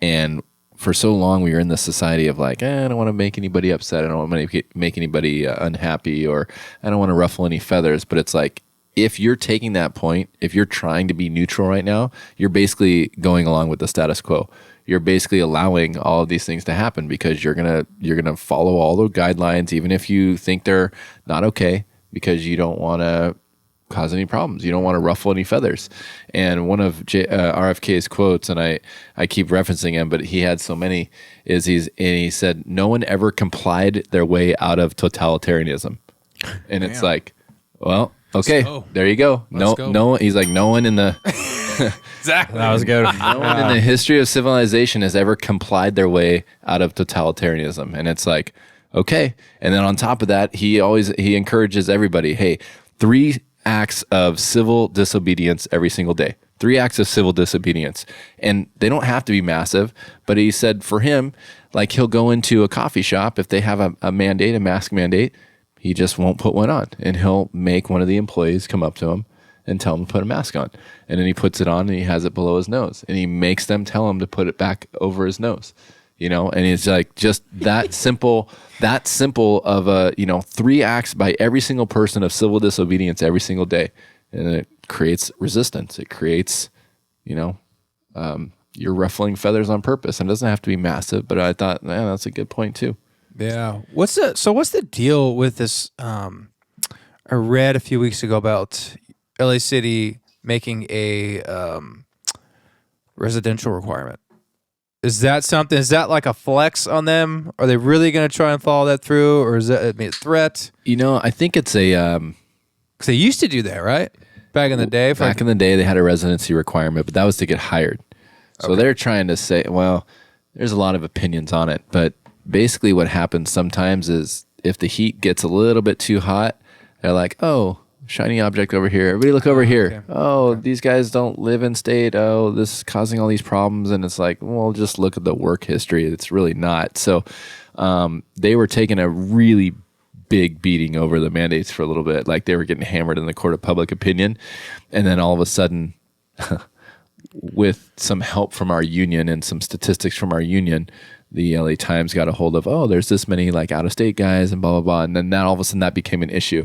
And for so long, we were in this society of like, I don't want to make anybody upset. I don't want to make anybody unhappy, or I don't want to ruffle any feathers. But it's like, if you're taking that point, if you're trying to be neutral right now, you're basically going along with the status quo. You're basically allowing all of these things to happen because you're gonna follow all the guidelines, even if you think they're not okay, because you don't want to cause any problems. You don't want to ruffle any feathers. And one of RFK's quotes, and I keep referencing him, but he had so many, he said, "No one ever complied their way out of totalitarianism." And it's like, well, okay, there you go. No, he's like, no one in the Exactly. That was good. no one in the history of civilization has ever complied their way out of totalitarianism. And it's like, okay. And then on top of that, he encourages everybody, hey, 3 acts of civil disobedience every single day. 3 acts of civil disobedience. And they don't have to be massive, but he said for him, like, he'll go into a coffee shop if they have a mask mandate, he just won't put one on, and he'll make one of the employees come up to him and tell him to put a mask on. And then he puts it on and he has it below his nose, and he makes them tell him to put it back over his nose, you know? And it's like just that simple of a, you know, 3 acts by every single person of civil disobedience every single day. And it creates resistance. It creates, you know, you're ruffling feathers on purpose, and it doesn't have to be massive, but I thought, man, that's a good point too. Yeah. What's the deal with this? I read a few weeks ago about LA City making a residential requirement. Is that something? Is that like a flex on them? Are they really going to try and follow that through, or is that a threat? You know, I think it's a because they used to do that, right? Back in the day. Back in the day, they had a residency requirement, but that was to get hired. So they're trying to say, well, there's a lot of opinions on it, but basically what happens sometimes is if the heat gets a little bit too hot, they're like, oh, shiny object over here. Everybody look over here. Okay. These guys don't live in state. Oh, this is causing all these problems. And it's like, well, just look at the work history. It's really not. So they were taking a really big beating over the mandates for a little bit. Like they were getting hammered in the court of public opinion. And then all of a sudden, with some help from our union and some statistics from our union, the LA Times got a hold of, there's this many like out of state guys and blah, blah, blah. And then all of a sudden that became an issue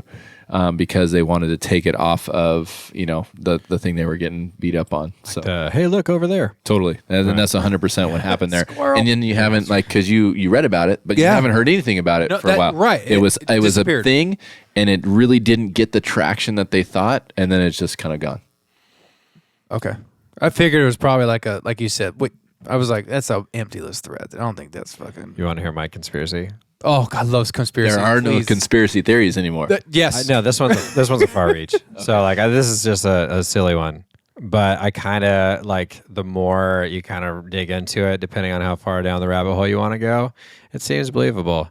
because they wanted to take it off of, you know, the thing they were getting beat up on. So, hey, look over there. Totally. And that's 100% what happened there. Squirrel. And then you haven't cause you read about it, but you haven't heard anything about it for a while. Right. It was a thing, and it really didn't get the traction that they thought. And then it's just kind of gone. Okay. I figured it was probably like you said, I was like, that's an empty-less threat. I don't think that's fucking... You want to hear my conspiracy? Oh, God loves conspiracy. There are no conspiracy theories anymore. Yes. No, this one's a far reach. Okay. So like this is just a silly one. But I kind of like the more you kind of dig into it, depending on how far down the rabbit hole you want to go, it seems believable.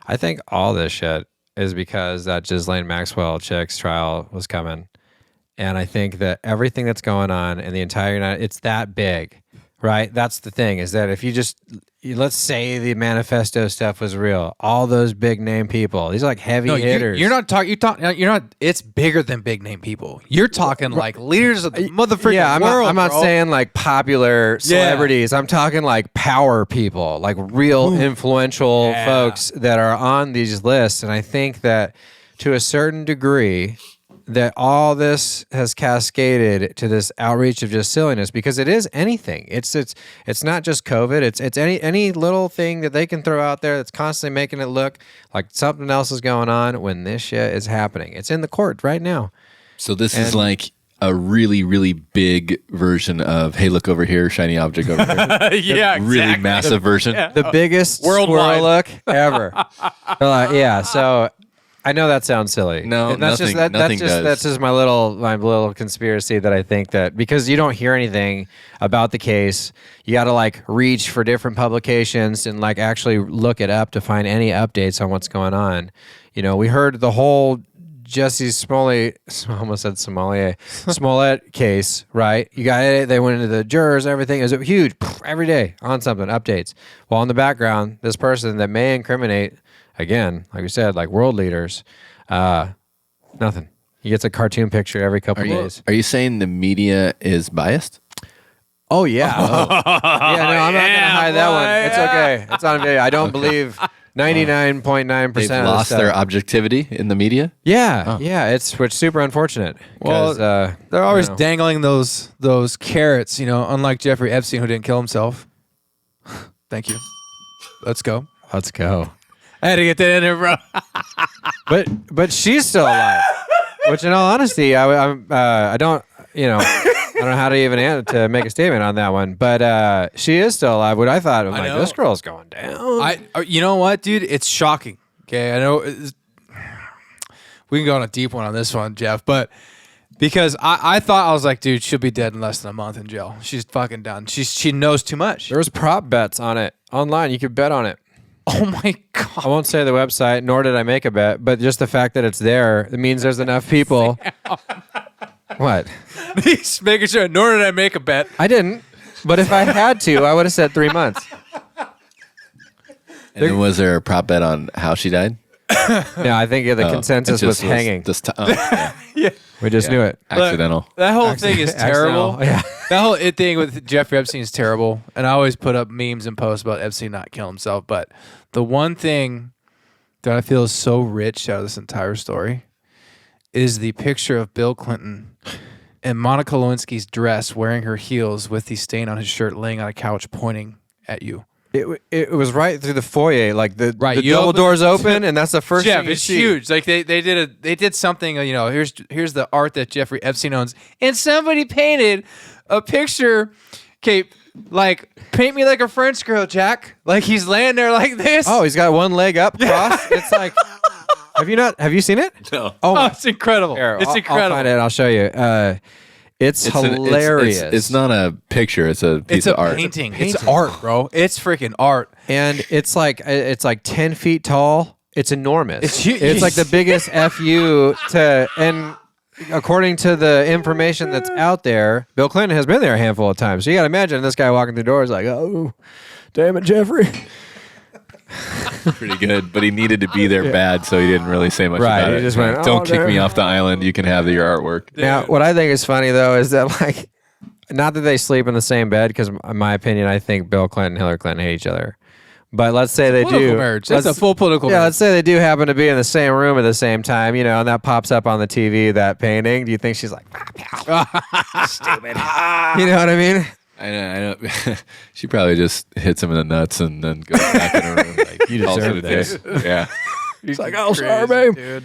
I think all this shit is because that Ghislaine Maxwell chick's trial was coming. And I think that everything that's going on in the entire United, it's that big. Right? That's the thing, is that if you just, let's say the manifesto stuff was real, all those big name people, these are like heavy hitters. You're not, it's bigger than big name people. You're talking like leaders of the motherfucking world. I'm not saying like popular celebrities. I'm talking like power people, like real influential folks that are on these lists. And I think that to a certain degree, that all this has cascaded to this outreach of just silliness, because it is anything. It's not just COVID. It's any little thing that they can throw out there that's constantly making it look like something else is going on when this shit is happening. It's in the court right now. So this is like a really, really big version of, hey, look over here, shiny object over here. Yeah, exactly. Really massive version. The biggest worldwide squirrel look ever. So I know that sounds silly. No, and that's nothing- just nothing does. That's just my little conspiracy that I think that because you don't hear anything about the case, you got to like reach for different publications and like actually look it up to find any updates on what's going on. You know, we heard the whole Jesse Smollett, I almost said Smollett case, right? You got it. They went into the jurors, everything. It was huge every day on something, updates. While in the background, this person that may incriminate, again, like we said, like world leaders, nothing. He gets a cartoon picture every couple days. Are you saying the media is biased? Oh, yeah. Yeah, no, I'm not going to hide that one. It's okay. It's on video. I don't believe 99.9% They've of lost the their stuff. objectivity in the media? Yeah, it's super unfortunate. Well, 'cause, they're always you know. dangling those carrots, you know, unlike Jeffrey Epstein who didn't kill himself. Thank you. Let's go. Let's go. I had to get that in there, bro. But she's still alive. Which, in all honesty, I don't know how to even to make a statement on that one. But she is still alive. What I thought, I'm like, know. this girl's going down. You know what, dude? It's shocking. Okay, I know we can go on a deep one on this one, Jeff, but because I thought, I was like, dude, she'll be dead in less than a month in jail. She's fucking done. She knows too much. There was prop bets on it online. You could bet on it. Oh my God. I won't say the website, nor did I make a bet, but just the fact that it's there, it means there's enough people. What? He's making sure, nor did I make a bet. I didn't. But if I had to, I would have said 3 months. And then was there a prop bet on how she died? No, I think the consensus It was just hanging. yeah. We just knew it. Accidental. That whole thing is terrible. Accidental. Yeah. That whole thing with Jeffrey Epstein is terrible. And I always put up memes and posts about Epstein not killing himself. But the one thing that I feel is so rich out of this entire story is the picture of Bill Clinton in Monica Lewinsky's dress wearing her heels with the stain on his shirt laying on a couch pointing at you. It was right through the foyer, like the you double open- doors open, and that's the first Jeff, thing you it's see. huge. Like they did something. You know, here's the art that Jeffrey Epstein owns, and somebody painted a picture. Okay, like paint me like a French girl, Jack. Like he's laying there like this. Oh, he's got one leg up, crossed. It's like, have you seen it? No. Oh, it's incredible. Here, It's I'll incredible. find it. I'll show you. It's hilarious. It's not a picture. It's a piece It's a of art. painting. It's art, bro. It's freaking art. and it's like 10 feet tall. It's enormous. It's huge. It's like the biggest FU and according to the information that's out there, Bill Clinton has been there a handful of times. So you got to imagine this guy walking through doors like, oh, damn it, Jeffrey. Pretty good, but he needed to be there bad, so he didn't really say much Right, about he it. just went, "Oh, Don't kick me damn." off the island. You can have your artwork. Now, what I think is funny, though, is that, like, not that they sleep in the same bed, because in my opinion, I think Bill Clinton and Hillary Clinton hate each other. But let's say they Political do. marriage. That's a full political Yeah, marriage. let's say they do happen to be in the same room at the same time, you know, and that pops up on the TV, that painting. Do you think she's like, stupid? You know what I mean? I know. She probably just hits him in the nuts and then goes back in her room. Like, You calls it deserve a day. this. Yeah. He's like, oh, sorry, babe. dude.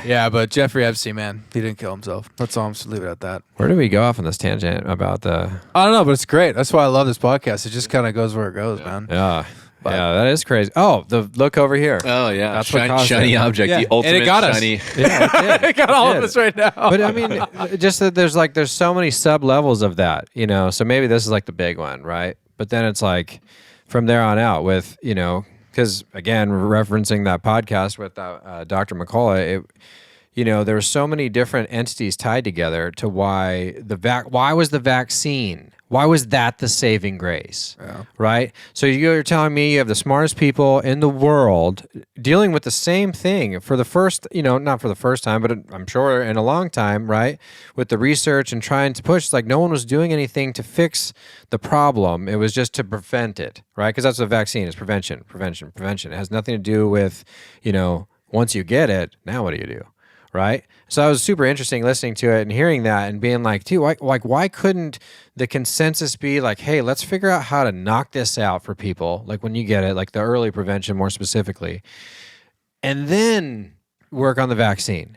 Yeah, but Jeffrey Epstein, man, he didn't kill himself. That's all. I'm just leave it at that. Where do we go off on this tangent about the... I don't know, but it's great. That's why I love this podcast. It just kind of goes where it goes, man. Yeah, that is crazy. Oh, look over here. Oh, yeah. That's what caused shiny it. object. Yeah, The and ultimate it got us. shiny. Yeah, it did. I got all It of did. us right now. But I mean, just that there's so many sub levels of that, you know. So maybe this is like the big one, right? But then it's like from there on out with, you know, because again, referencing that podcast with Dr. McCullough, you know, there were so many different entities tied together to why why was the vaccine? Why was that the saving grace? Yeah. Right? So you're telling me you have the smartest people in the world dealing with the same thing for the first, you know, not for the first time, but I'm sure in a long time, right? With the research and trying to push, it's like no one was doing anything to fix the problem. It was just to prevent it, right? Because that's what a vaccine is, prevention. It has nothing to do with, you know, once you get it, now what do you do? Right? So it was super interesting listening to it and hearing that and being like, dude, why couldn't the consensus be like, hey, let's figure out how to knock this out for people, like when you get it, like the early prevention more specifically, and then work on the vaccine.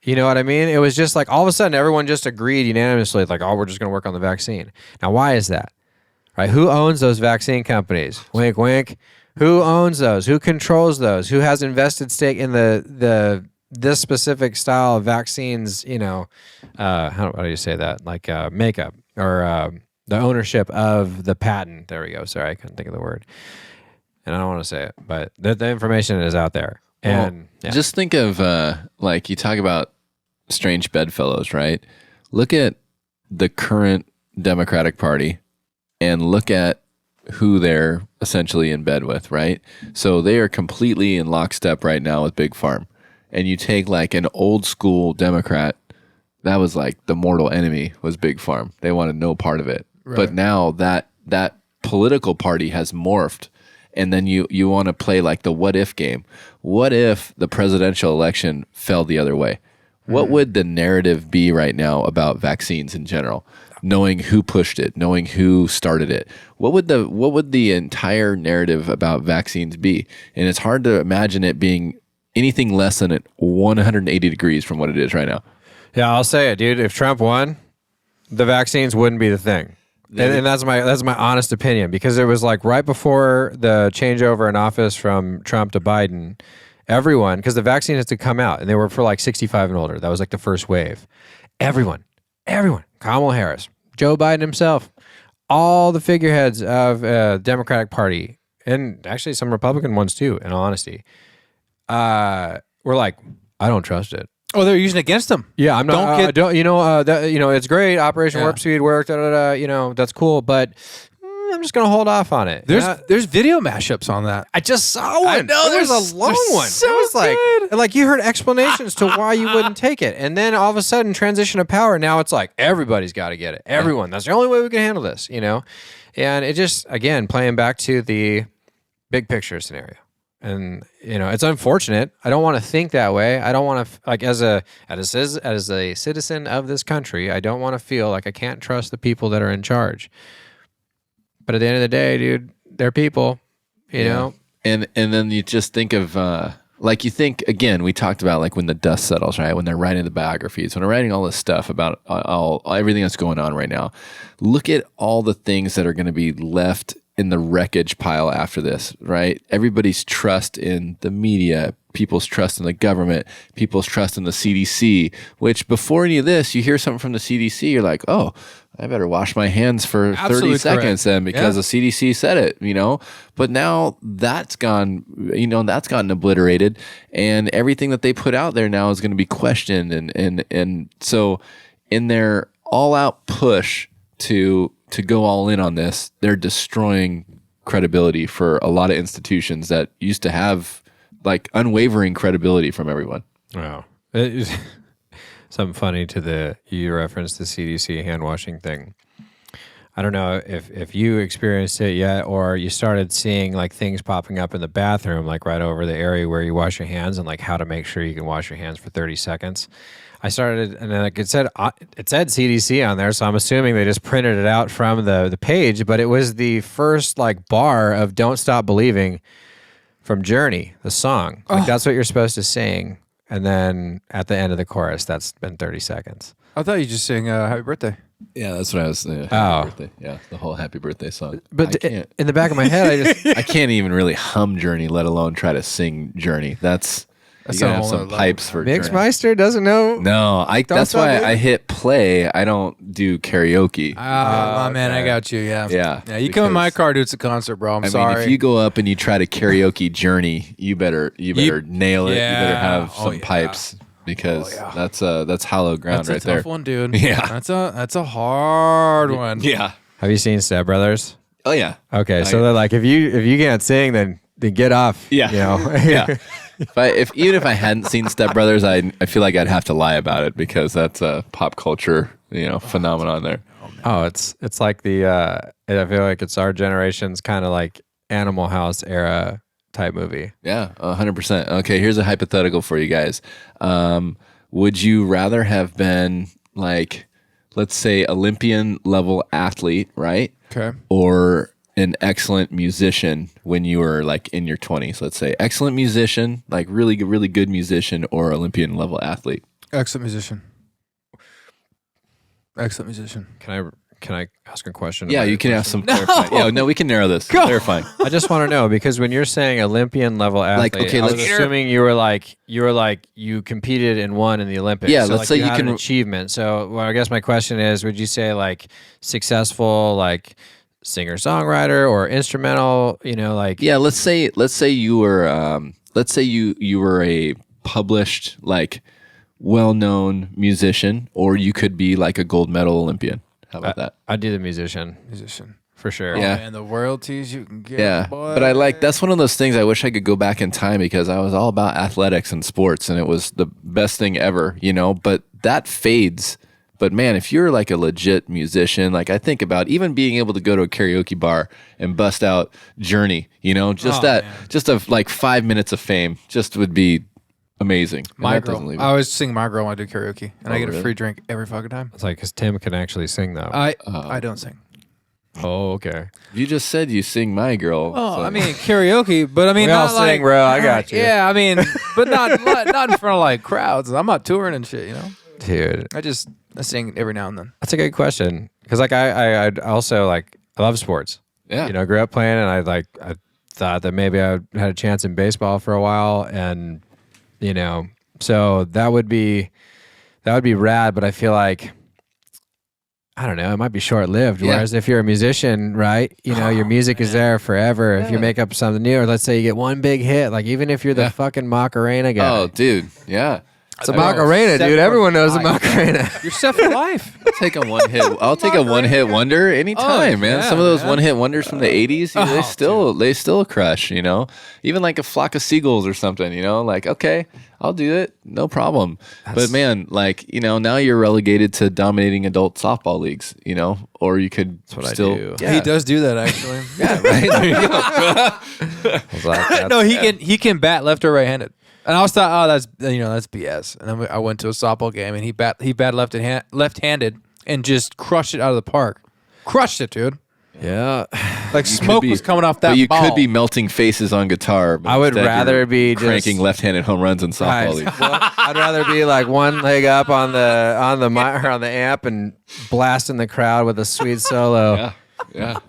You know what I mean? It was just like all of a sudden everyone just agreed unanimously, like, oh, we're just going to work on the vaccine. Now, why is that? Right? Who owns those vaccine companies? Wink, wink. Who owns those? Who controls those? Who has invested stake in this specific style of vaccines? How do you say that? Like makeup or the ownership of the patent. There we go. Sorry, I couldn't think of the word, and I don't want to say it, but the information is out there. And just think of like you talk about strange bedfellows, right? Look at the current Democratic Party and look at who they're essentially in bed with, right? So they are completely in lockstep right now with Big Farm. And you take like an old school Democrat, that was like the mortal enemy was Big Farm. They wanted no part of it. Right. But now that political party has morphed. And then you want to play like the what if game. What if the presidential election fell the other way? What would the narrative be right now about vaccines in general? Knowing who pushed it, knowing who started it. What would the entire narrative about vaccines be? And it's hard to imagine it being anything less than 180 degrees from what it is right now. Yeah, I'll say it, dude. If Trump won, the vaccines wouldn't be the thing. And that's my honest opinion, because it was like right before the changeover in office from Trump to Biden, everyone, because the vaccine has to come out, and they were for like 65 and older. That was like the first wave. Everyone, Kamala Harris, Joe Biden himself, all the figureheads of Democratic Party, and actually some Republican ones too, in all honesty, were like, I don't trust it. Oh, they're using it against them. Yeah, I'm not. It's great. Operation Warp Speed worked. That's cool, but I'm just gonna hold off on it. There's video mashups on that. I just saw one. I know, there's a long one. So it was good. like you heard explanations to why you wouldn't take it, and then all of a sudden, transition of power. Now it's like everybody's got to get it. Everyone. That's the only way we can handle this. And it just, again, playing back to the big picture scenario. And it's unfortunate. I don't want to think that way. I don't want to, like, as a citizen of this country, I don't want to feel like I can't trust the people that are in charge. But at the end of the day, dude, they're people. You know. And then you just think of like, you think, again, we talked about like when the dust settles, right? When they're writing the biographies, when they're writing all this stuff about everything that's going on right now. Look at all the things that are going to be left in the wreckage pile after this, right? Everybody's trust in the media, people's trust in the government, people's trust in the CDC, which before any of this, you hear something from the CDC, you're like, oh, I better wash my hands for 30 seconds then because the CDC said it, But now that's gone, that's gotten obliterated, and everything that they put out there now is going to be questioned. And so in their all-out push to go all in on this, they're destroying credibility for a lot of institutions that used to have like unwavering credibility from everyone. Wow. Something funny you referenced the CDC hand washing thing. I don't know if you experienced it yet, or you started seeing like things popping up in the bathroom, like right over the area where you wash your hands, and like how to make sure you can wash your hands for 30 seconds. I started, and then it said CDC on there, so I'm assuming they just printed it out from the page, but it was the first like bar of "Don't Stop Believing" from Journey, the song. Like that's what you're supposed to sing, and then at the end of the chorus, that's been 30 seconds. I thought you just sang "Happy Birthday." Yeah, that's what I was saying. Happy birthday. Yeah, the whole Happy Birthday song. But in the back of my head, I can't even really hum Journey, let alone try to sing Journey. That's you gotta have some pipes for Burmeister doesn't know. No, that's why I hit play. I don't do karaoke. My man, I got you. Yeah. You come in my car, dude. It's a concert, bro. I mean, if you go up and you try to karaoke Journey, you better nail it. Yeah. You better have some pipes. Because that's hallowed ground right there. That's a tough one, dude. Yeah, that's a hard one. Yeah. Have you seen Step Brothers? Oh yeah. Okay, so they're like, if you can't sing, then get off. Yeah. Yeah. Even if I hadn't seen Step Brothers, I feel like I'd have to lie about it because that's a pop culture phenomenon there. Oh, it's like I feel like it's our generation's kind of like Animal House era type movie. Yeah, 100%. Okay, here's a hypothetical for you guys. Would you rather have been like, let's say, Olympian level athlete, right? Okay. Or an excellent musician when you were like in your 20s, let's say. Excellent musician, like really, really good musician, or Olympian level athlete? Excellent musician. Excellent musician. Can Can I ask a question? Yeah, about you your can have question? some clarifying. Yeah, no, we can narrow this. Clarifying. I just want to know because when you're saying Olympian level athlete, Like, okay, I was let's- assuming you competed and won in the Olympics. Yeah, so let's say you you had can- an achievement. So, well, I guess my question is, would you say like successful, like singer songwriter or instrumental? You know, like Yeah, let's say you were you were a published, like, well-known musician, or you could be like a gold medal Olympian. How about that? I'd do the musician for sure. Yeah. And the royalties you can get. Yeah, boy. but that's one of those things I wish I could go back in time because I was all about athletics and sports, and it was the best thing ever, you know. But that fades. But man, if you're like a legit musician, like I think about even being able to go to a karaoke bar and bust out Journey, you know, just like 5 minutes of fame just would be amazing. And My that Girl. doesn't leave I always sing My Girl when I do karaoke, and I get really? a free drink every fucking time. It's like because Tim can actually sing though. I don't sing. Oh, okay. You just said you sing My Girl. Oh, so- I mean karaoke, but I mean We all not like, sing, bro. I got you. Yeah, I mean, but not in front of like crowds. I'm not touring and shit, you know. Dude, I sing every now and then. that's a good question because like I also like I love sports. yeah, You know, grew up playing, and I thought that maybe I had a chance in baseball for a while, and you know, so that would be rad. But I feel like I don't know, it might be short lived. Yeah. Whereas if you're a musician, right, you know, your music is there forever. If you make up something new, or let's say you get one big hit, like even if you're the fucking Macarena guy, Oh, dude, yeah. it's a Macarena, dude. Everyone knows a Macarena. You're set for life. I'll take a one hit. I'll take a one hit wonder anytime, man. yeah, Some of those man. one hit wonders from the '80s, they still crush. You know, even like a flock of seagulls or something. You know, like okay, I'll do it, no problem. But man, like you know, now you're relegated to dominating adult softball leagues. You know, or you could what I still. do. Yeah, He does do that actually. Yeah, right. There you go. I was like, that's- No, he can bat left or right handed. And I always thought, oh, that's BS. And then I went to a softball game and he bat left-handed and just crushed it out of the park. Crushed it, dude. yeah. Like smoke was coming off that But you ball. could be melting faces on guitar. But I would instead rather you're be just- cranking left-handed home runs in softball Right. leagues. Well, I'd rather be like one leg up on the amp and blasting the crowd with a sweet solo. Yeah, yeah.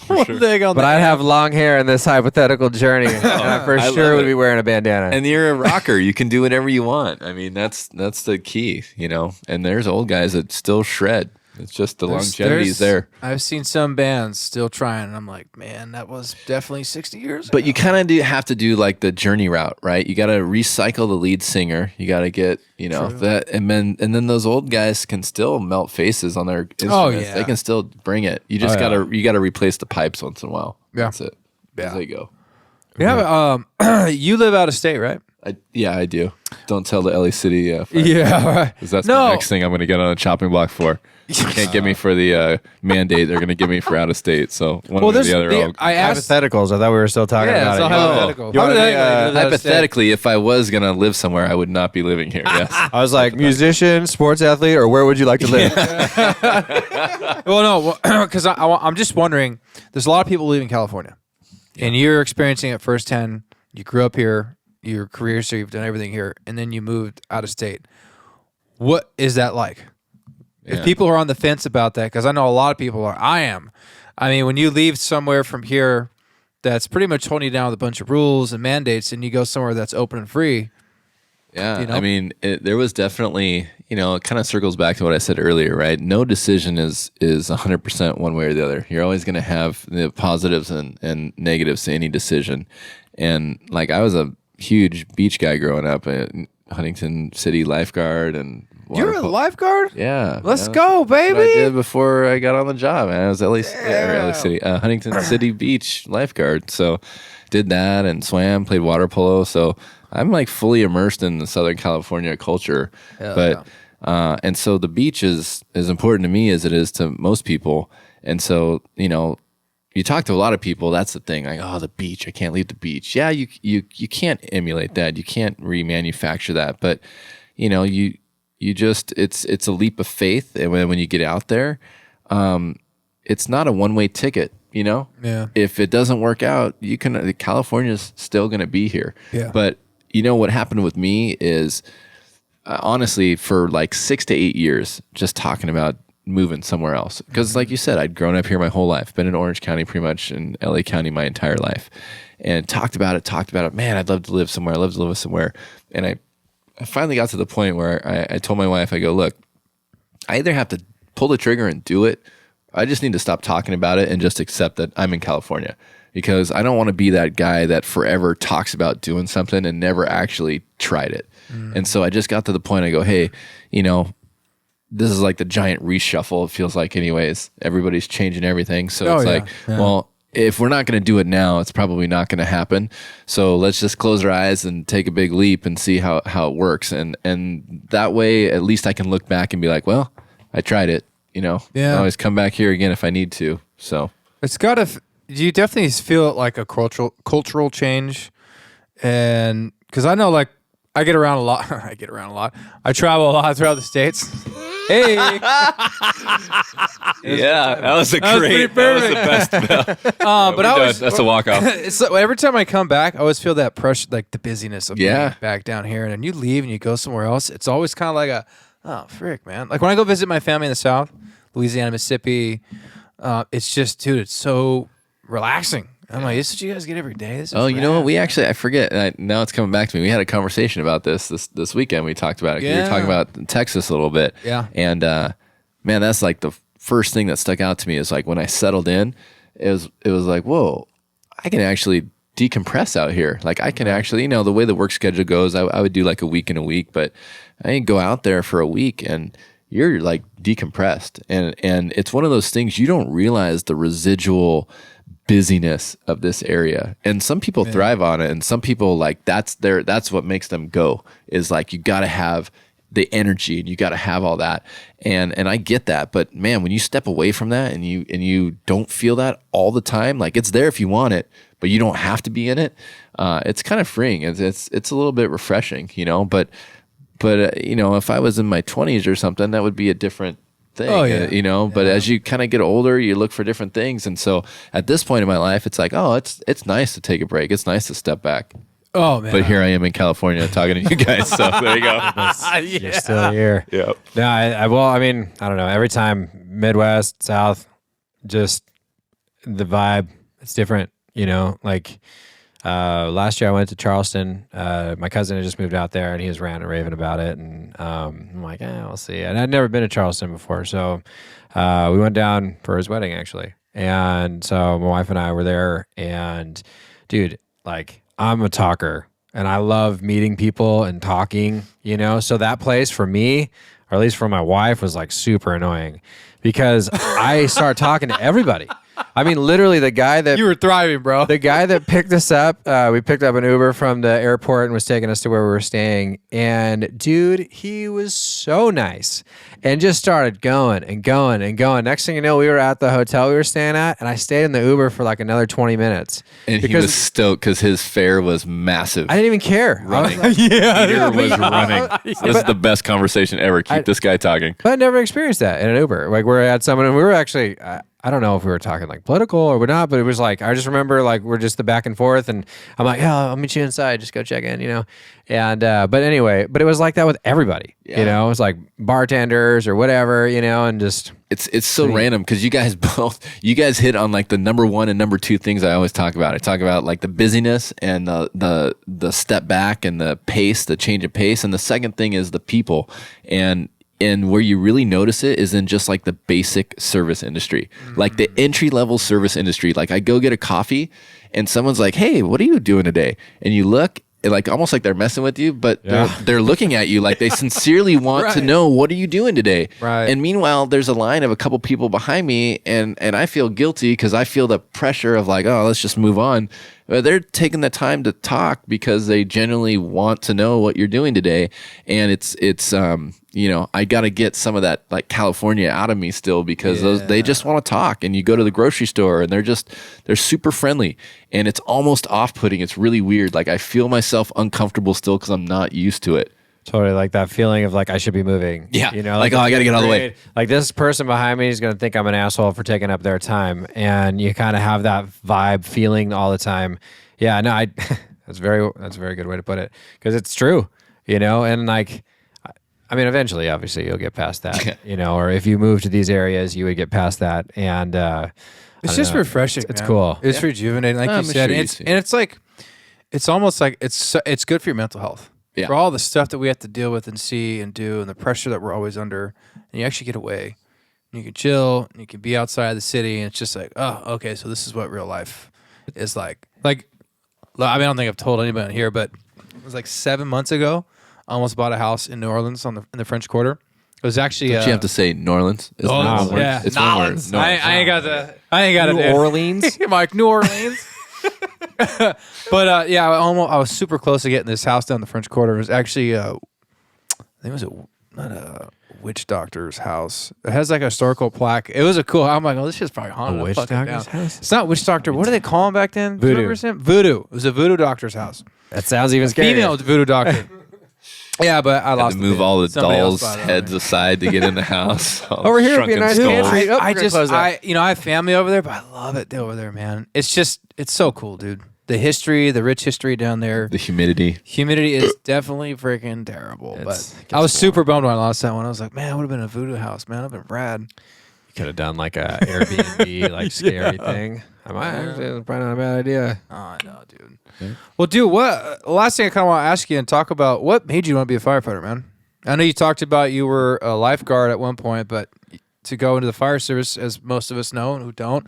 One thing on But the I'd have long hair in this hypothetical journey, and I for I sure love would it. be wearing a bandana. And you're a rocker. You can do whatever you want. I mean, that's the key, you know. And there's old guys that still shred. It's just the longevity's there. I've seen some bands still trying, and I'm like, man, that was definitely 60 years ago. But you kind of do have to do like the Journey route, right? You got to recycle the lead singer. You got to get, you know, that, and then those old guys can still melt faces on their instruments. Oh, yeah. They can still bring it. You just gotta replace the pipes once in a while. Yeah. That's it. Yeah. As they go. You live out of state, right? I do. Don't tell the LA City. Yeah, right. Because that's No. the next thing I'm going to get on a chopping block for. You can't get me for the mandate. They're going to give me for out of state. So one way or the other. I asked. Hypotheticals. I thought we were still talking Yeah, about it's all it. hypothetical. You wanna be, Hypothetically, if I was going to live somewhere, I would not be living here. Yes. I was like, musician, sports athlete, or where would you like to live? Well, no, because I'm just wondering. There's a lot of people leaving California, and you're experiencing it firsthand. You grew up here, your career, so you've done everything here, and then you moved out of state. What is that like? Yeah. If people are on the fence about that, because I know a lot of people are. I am. I mean, when you leave somewhere from here that's pretty much holding you down with a bunch of rules and mandates, and you go somewhere that's open and free. Yeah, You know? I mean, there was definitely, you know, it kind of circles back to what I said earlier, right? No decision is 100% one way or the other. You're always going to have the positives and negatives to any decision. And like, I was a huge beach guy growing up at Huntington City lifeguard and You're a lifeguard? Yeah, Let's man, go, that's what I baby. did before I got on the job, man. I was Huntington City Beach lifeguard. So did that and swam, played water polo. So I'm like fully immersed in the Southern California culture. And so the beach is as important to me as it is to most people. And so, you know, you talk to a lot of people, that's the thing. Like, oh, the beach, I can't leave the beach. Yeah, you can't emulate that. You can't remanufacture that. But, you know, you just, it's a leap of faith. And when you get out there, it's not a one-way ticket, you know? Yeah. If it doesn't work out, California's still going to be here. Yeah. But you know what happened with me is honestly for like 6 to 8 years, just talking about moving somewhere else. Because like you said, I'd grown up here my whole life, been in Orange County pretty much, in LA County my entire life, and talked about it. Man, I'd love to live somewhere. I'd love to live somewhere. And I finally got to the point where I told my wife, I go, look, I either have to pull the trigger and do it. I just need to stop talking about it and just accept that I'm in California, because I don't want to be that guy that forever talks about doing something and never actually tried it. And so I just got to the point, I go, hey, you know, this is like the giant reshuffle, it feels like anyways. Everybody's changing everything. So well, if we're not going to do it now, it's probably not going to happen. So let's just close our eyes and take a big leap and see how it works. And that way, at least I can look back and be like, well, I tried it, you know. I always come back here again if I need to. So it's got to. You definitely feel it like a cultural change, and because I know, like, I get around a lot. I travel a lot throughout the states. Hey, that was the best. But that's a walk off. It's like, every time I come back, I always feel that pressure, like the busyness of being back down here, and then you leave and you go somewhere else. It's always kind of like oh, frick, man. Like when I go visit my family in the South, Louisiana, Mississippi, it's just, dude, it's so relaxing. I'm like, this is what you guys get every day? This is you know what? We actually, I forget. Now it's coming back to me. We had a conversation about this weekend. We talked about it. We were talking about Texas a little bit. Yeah. And man, that's like the first thing that stuck out to me is like when I settled in, it was like, whoa, I can actually decompress out here. Like I can actually, you know, the way the work schedule goes, I would do like a week in a week, but I didn't go out there for a week and you're like decompressed. And it's one of those things you don't realize the residual busyness of this area, and some people thrive on it, and some people like that's what makes them go, is like you got to have the energy and you got to have all that, and I get that, but man, when you step away from that and you don't feel that all the time, like it's there if you want it, but you don't have to be in it. It's kind of freeing. It's a little bit refreshing, you know. But you know, if I was in my 20s or something, that would be a different thing, you know. But as you kind of get older, you look for different things, and so at this point in my life, it's like, oh, it's nice to take a break. It's nice to step back. Oh man! But here I am in California talking to you guys. So there you go. You're still here. Yep. No, I mean, I don't know. Every time Midwest, South, just the vibe, it's different. You know, like last year I went to Charleston. My cousin had just moved out there, and he was ranting and raving about it. And I'm like, we'll see. And I'd never been to Charleston before, so we went down for his wedding actually. And so my wife and I were there. And dude, like, I'm a talker, and I love meeting people and talking. You know, so that place for me, or at least for my wife, was like super annoying because I start talking to everybody. I mean, literally, the guy that you were thriving, bro. The guy that picked us up, we picked up an Uber from the airport and was taking us to where we were staying. And dude, he was so nice, and just started going and going and going. Next thing you know, we were at the hotel we were staying at, and I stayed in the Uber for like another 20 minutes. And he was stoked because his fare was massive. I didn't even care. Running. Yeah, Peter was running. This is the best conversation ever. Keep this guy talking. But I never experienced that in an Uber. Like, we're at someone, and we were actually. I don't know if we were talking like political or we're not, but it was like, I just remember like we're just the back and forth, and I'm like, yeah, I'll meet you inside. Just go check in, you know? And, but anyway, but it was like that with everybody, you know, it was like bartenders or whatever, you know, and just. It's so random because you guys hit on like the number one and number two things I always talk about. I talk about like the busyness and the step back and the pace, the change of pace. And the second thing is the people. And where you really notice it is in just like the basic service industry, like the entry level service industry. Like I go get a coffee and someone's like, hey, what are you doing today? And you look like almost like they're messing with you, but they're looking at you like they sincerely want to know, what are you doing today? Right. And meanwhile, there's a line of a couple people behind me, and I feel guilty because I feel the pressure of like, oh, let's just move on. They're taking the time to talk because they genuinely want to know what you're doing today. And it's you know, I got to get some of that like California out of me still, because they just want to talk. And you go to the grocery store and they're super friendly, and it's almost off-putting. It's really weird. Like I feel myself uncomfortable still because I'm not used to it. Totally, like that feeling of like I should be moving. Yeah, you know, like oh, I got to get out of the way. Like this person behind me is going to think I'm an asshole for taking up their time, and you kind of have that vibe feeling all the time. Yeah, no, that's a very good way to put it, because it's true, you know. And like I mean, eventually, obviously, you'll get past that, or if you move to these areas, you would get past that. And it's just refreshing. It's man. cool. It's rejuvenating, like you said. Sure And it's like, it's almost like it's good for your mental health. Yeah. For all the stuff that we have to deal with and see and do, and the pressure that we're always under, and you actually get away. And you can chill, and you can be outside the city, and it's just like, oh, okay, so this is what real life is like. Like, I mean, I don't think I've told anybody on here, but it was like 7 months ago. I almost bought a house in New Orleans in the French Quarter. It was actually. Don't you have to say New Orleans? It's Orleans, one word. yeah. It's one word. Nolans. I ain't got the. I ain't got New it. Orleans? Mike, New Orleans. But yeah, I was super close to getting this house down the French Quarter. It was actually, I think it was not a witch doctor's house. It has like a historical plaque. It was a cool. I'm like, oh, this shit's probably haunted. A witch doctor's house? It's not witch doctor. What do they call him back then? Voodoo. Do you remember him? Voodoo. It was a voodoo doctor's house. That sounds even scarier. Female voodoo doctor. Yeah, but I Had lost to move all the Somebody else dolls' bought it heads aside to get in the house. Over here would be a Shrunken nice skulls. pantry. Oh, I we're gonna close that. I have family over there, but I love it over there, man. It's so cool, dude. The history, the rich history down there. The humidity. Humidity is definitely freaking terrible. It But gets I was super bummed when I lost that one. I was like, man, it would have been a voodoo house, man. I've been rad. You could have done like a Airbnb, like scary thing. I might actually, probably not a bad idea. Oh, I know, dude. Yeah. Well, dude, last thing I kind of want to ask you and talk about, what made you want to be a firefighter, man? I know you talked about you were a lifeguard at one point, but to go into the fire service, as most of us know and who don't,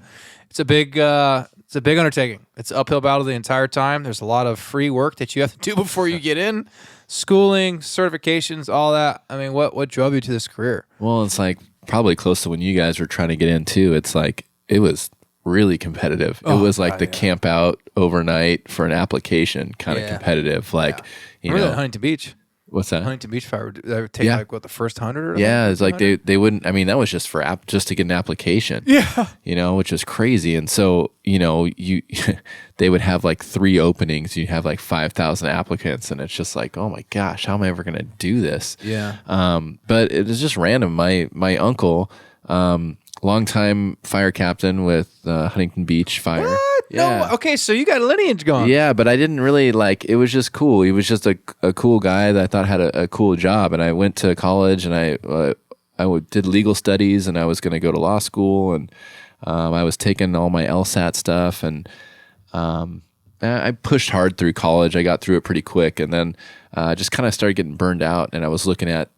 it's a big undertaking. It's an uphill battle the entire time. There's a lot of free work that you have to do before you get in, schooling, certifications, all that. I mean, what drove you to this career? Well, it's like probably close to when you guys were trying to get in too. It's like it was really competitive. It was like the camp out overnight for an application kind of competitive. Like, you Remember know, that Huntington Beach? what's that? Huntington Beach fire. They would take like what, the first 100? Or Yeah, something? it's like they wouldn't. I mean, that was just for just to get an application. Yeah. Which is crazy. And so they would have like 3 openings. You have like 5,000 applicants, and it's just like, oh my gosh, how am I ever going to do this? Yeah. But it was just random. My uncle, longtime fire captain with Huntington Beach Fire. What? Yeah. No. Okay, so you got a lineage going. Yeah, but I didn't really it was just cool. He was just a cool guy that I thought had a cool job. And I went to college and I did legal studies, and I was going to go to law school, and I was taking all my LSAT stuff, and I pushed hard through college. I got through it pretty quick, and then just kind of started getting burned out. And I was looking at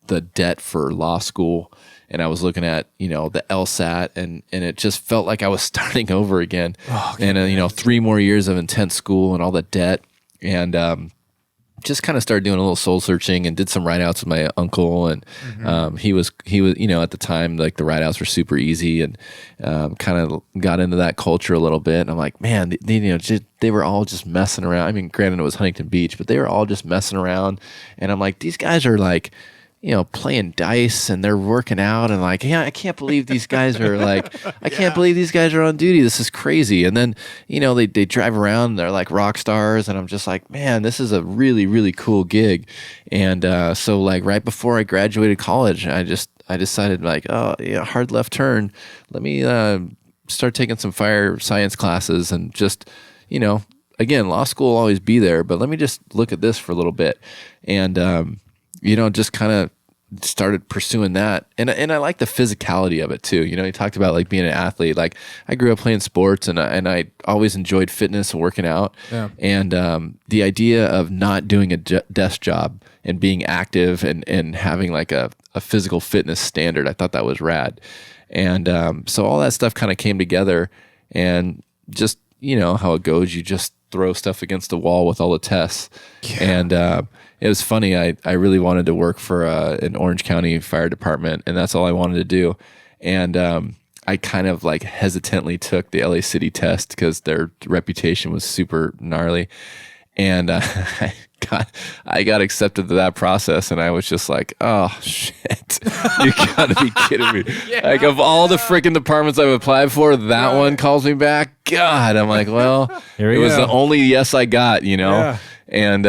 the debt for law school, and I was looking at, the LSAT, and it just felt like I was starting over again. Oh, okay. And, 3 more years of intense school and all the debt. And just kind of started doing a little soul searching and did some write-outs with my uncle. And he was, at the time, like the write-outs were super easy, and kind of got into that culture a little bit. And I'm like, man, they were all just messing around. I mean, granted it was Huntington Beach, but they were all just messing around. And I'm like, these guys are like, playing dice, and they're working out, and like, yeah, I can't believe these guys are like, I can't believe these guys are on duty. This is crazy. And then, they drive around, and they're like rock stars, and I'm just like, man, this is a really, really cool gig. And so like right before I graduated college, I decided like, oh yeah, hard left turn. Let me start taking some fire science classes, and just, again, law school will always be there, but let me just look at this for a little bit. And just kind of started pursuing that. And I like the physicality of it too. You talked about like being an athlete. Like I grew up playing sports, and I always enjoyed fitness and working out. Yeah. And the idea of not doing a desk job and being active and having like a physical fitness standard, I thought that was rad. And so all that stuff kind of came together, and just, how it goes, you just throw stuff against the wall with all the tests. Yeah. And it was funny. I really wanted to work for an Orange County fire department, and that's all I wanted to do. And I kind of like hesitantly took the LA City test because their reputation was super gnarly. And I got accepted to that process, and I was just like, oh shit, you gotta be kidding me. Yeah, like of all the freaking departments I've applied for, that one calls me back. God, I'm like, well, it was the only yes I got, Yeah. And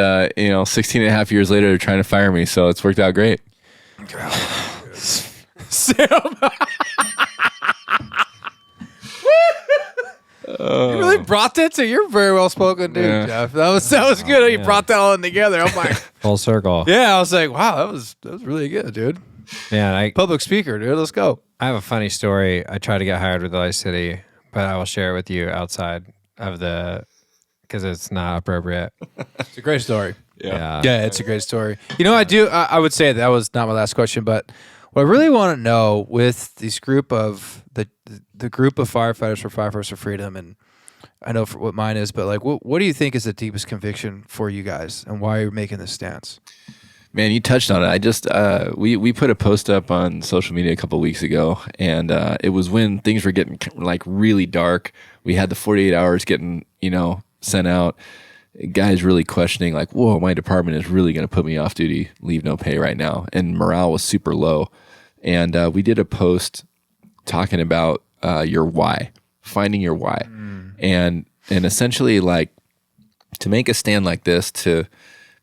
16 and a half years later, they're trying to fire me, so it's worked out great. Sam. You really brought that to. You're very well spoken, dude, Yeah. Jeff. That was good. You brought that all in together. I'm like, Full circle. yeah. I was like, wow, that was really good, dude. Man, Public speaker, dude. Let's go. I have a funny story. I tried to get hired with Light City, but I will share it with you outside of because it's not appropriate. It's a great story. Yeah. Yeah, it's a great story. You know, I would say that was not my last question, but what I really want to know with this group of the group of firefighters for Firefighters for Freedom, and I know for what mine is, but like, what do you think is the deepest conviction for you guys, and why you're making this stance? Man, you touched on it. I just we put a post up on social media a couple of weeks ago, and it was when things were getting like really dark. We had the 48 hours getting sent out. Guys really questioning like, whoa, my department is really going to put me off duty, leave no pay right now, and morale was super low. And we did a post talking about your why, finding your why, and essentially like to make a stand like this, to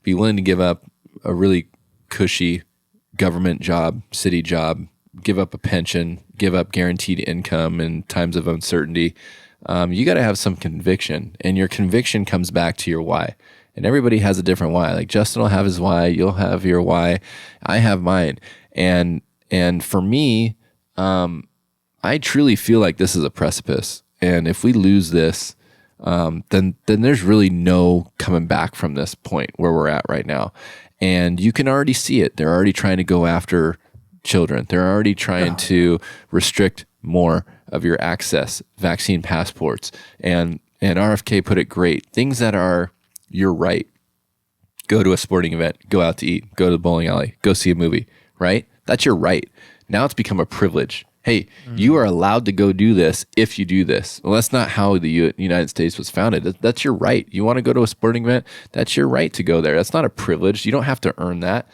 be willing to give up a really cushy government job, city job, give up a pension, give up guaranteed income in times of uncertainty. You got to have some conviction, and your conviction comes back to your why. And everybody has a different why. Like Justin will have his why, you'll have your why, I have mine. And for me, I truly feel like this is a precipice. And if we lose this, then there's really no coming back from this point where we're at right now. And you can already see it. They're already trying to go after children. They're already trying to restrict more of your access, vaccine passports. And RFK put it great. Things that are your right. Go to a sporting event, go out to eat, go to the bowling alley, go see a movie, right? That's your right. Now it's become a privilege. Hey, you are allowed to go do this if you do this. Well, that's not how the United States was founded. That's your right. You want to go to a sporting event? That's your right to go there. That's not a privilege. You don't have to earn that.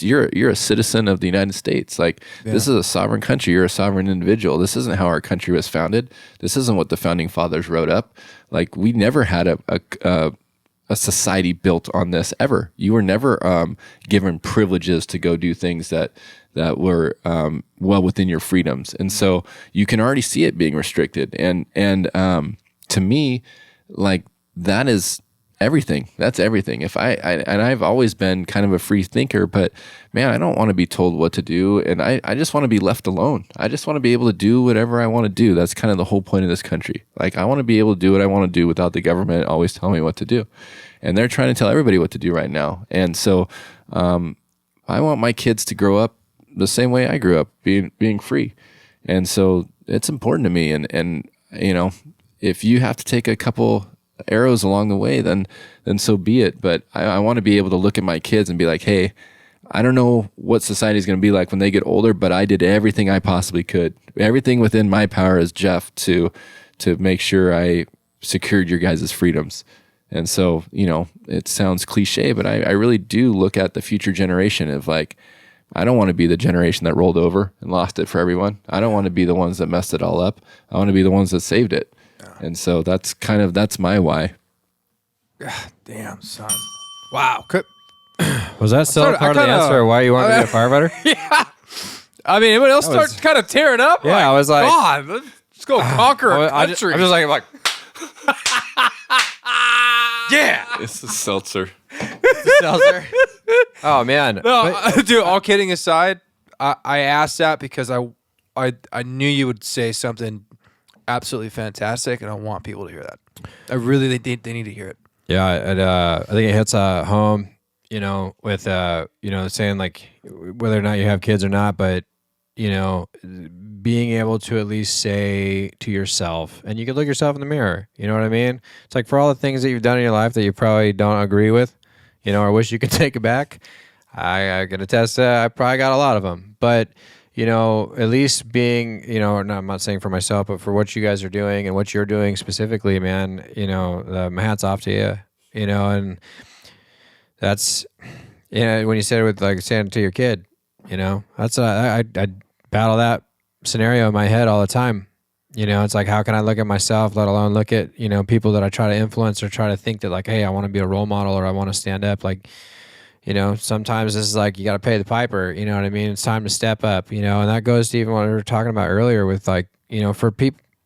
You're a citizen of the United States. Like This is a sovereign country. You're a sovereign individual. This isn't how our country was founded. This isn't what the founding fathers wrote up. Like we never had a society built on this ever. You were never given privileges to go do things that were well within your freedoms, and so you can already see it being restricted. And to me, like that is everything. That's everything. If and I've always been kind of a free thinker, but man, I don't want to be told what to do, and I just want to be left alone. I just want to be able to do whatever I want to do. That's kind of the whole point of this country. Like I want to be able to do what I want to do without the government always telling me what to do. And they're trying to tell everybody what to do right now. And so I want my kids to grow up the same way I grew up, being free. And so it's important to me. And if you have to take a couple arrows along the way, then so be it. But I want to be able to look at my kids and be like, hey, I don't know what society is going to be like when they get older, but I did everything I possibly could. Everything within my power as Jeff to make sure I secured your guys' freedoms. And so, it sounds cliche, but I really do look at the future generation of like, I don't want to be the generation that rolled over and lost it for everyone. I don't want to be the ones that messed it all up. I want to be the ones that saved it. Yeah. And so that's my why. God damn, son. Wow. Was that still part of the answer why you wanted to be a firefighter? Yeah. I mean, anybody else start kind of tearing up? Yeah, I was like, God, let's go conquer a country. I'm just like, yeah. It's a seltzer. Seltzer. Oh man. No, dude, all kidding aside, I asked that because I knew you would say something absolutely fantastic, and I want people to hear that. I really, they need to hear it. Yeah, I think it hits home, with saying like whether or not you have kids or not, but being able to at least say to yourself, and you can look yourself in the mirror, you know what I mean? It's like for all the things that you've done in your life that you probably don't agree with, or wish you could take it back. I can attest I probably got a lot of them, but at least being, no, I'm not saying for myself, but for what you guys are doing and what you're doing specifically, man, my hat's off to you, and that's, when you said it with like saying it to your kid, that's, I battle that scenario in my head all the time. It's like, how can I look at myself, let alone look at, people that I try to influence or try to think that like, hey, I want to be a role model or I want to stand up. Like, sometimes this is like, you got to pay the piper, you know what I mean? It's time to step up, and that goes to even what we were talking about earlier with like,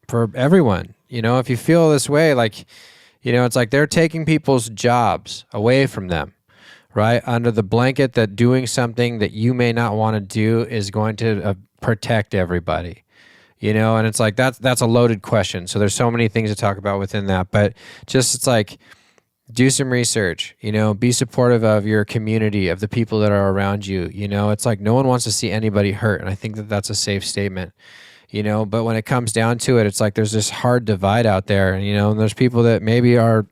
for everyone, If you feel this way, like, it's like they're taking people's jobs away from them, right? Under the blanket that doing something that you may not want to do is going to protect everybody, and it's like, that's a loaded question. So there's so many things to talk about within that, but just, it's like, do some research, be supportive of your community, of the people that are around you. It's like no one wants to see anybody hurt. And I think that that's a safe statement, but when it comes down to it, it's like there's this hard divide out there, and there's people that maybe are,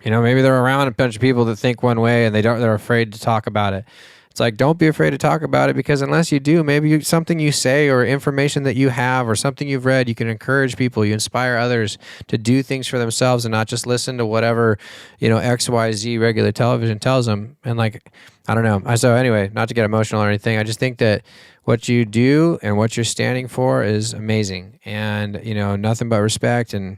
maybe they're around a bunch of people that think one way and they're afraid to talk about it. It's like, don't be afraid to talk about it, because unless you do, maybe something you say or information that you have or something you've read, you can encourage people, you inspire others to do things for themselves and not just listen to whatever, XYZ regular television tells them. And like, I don't know. So anyway, not to get emotional or anything, I just think that what you do and what you're standing for is amazing, and, nothing but respect. And,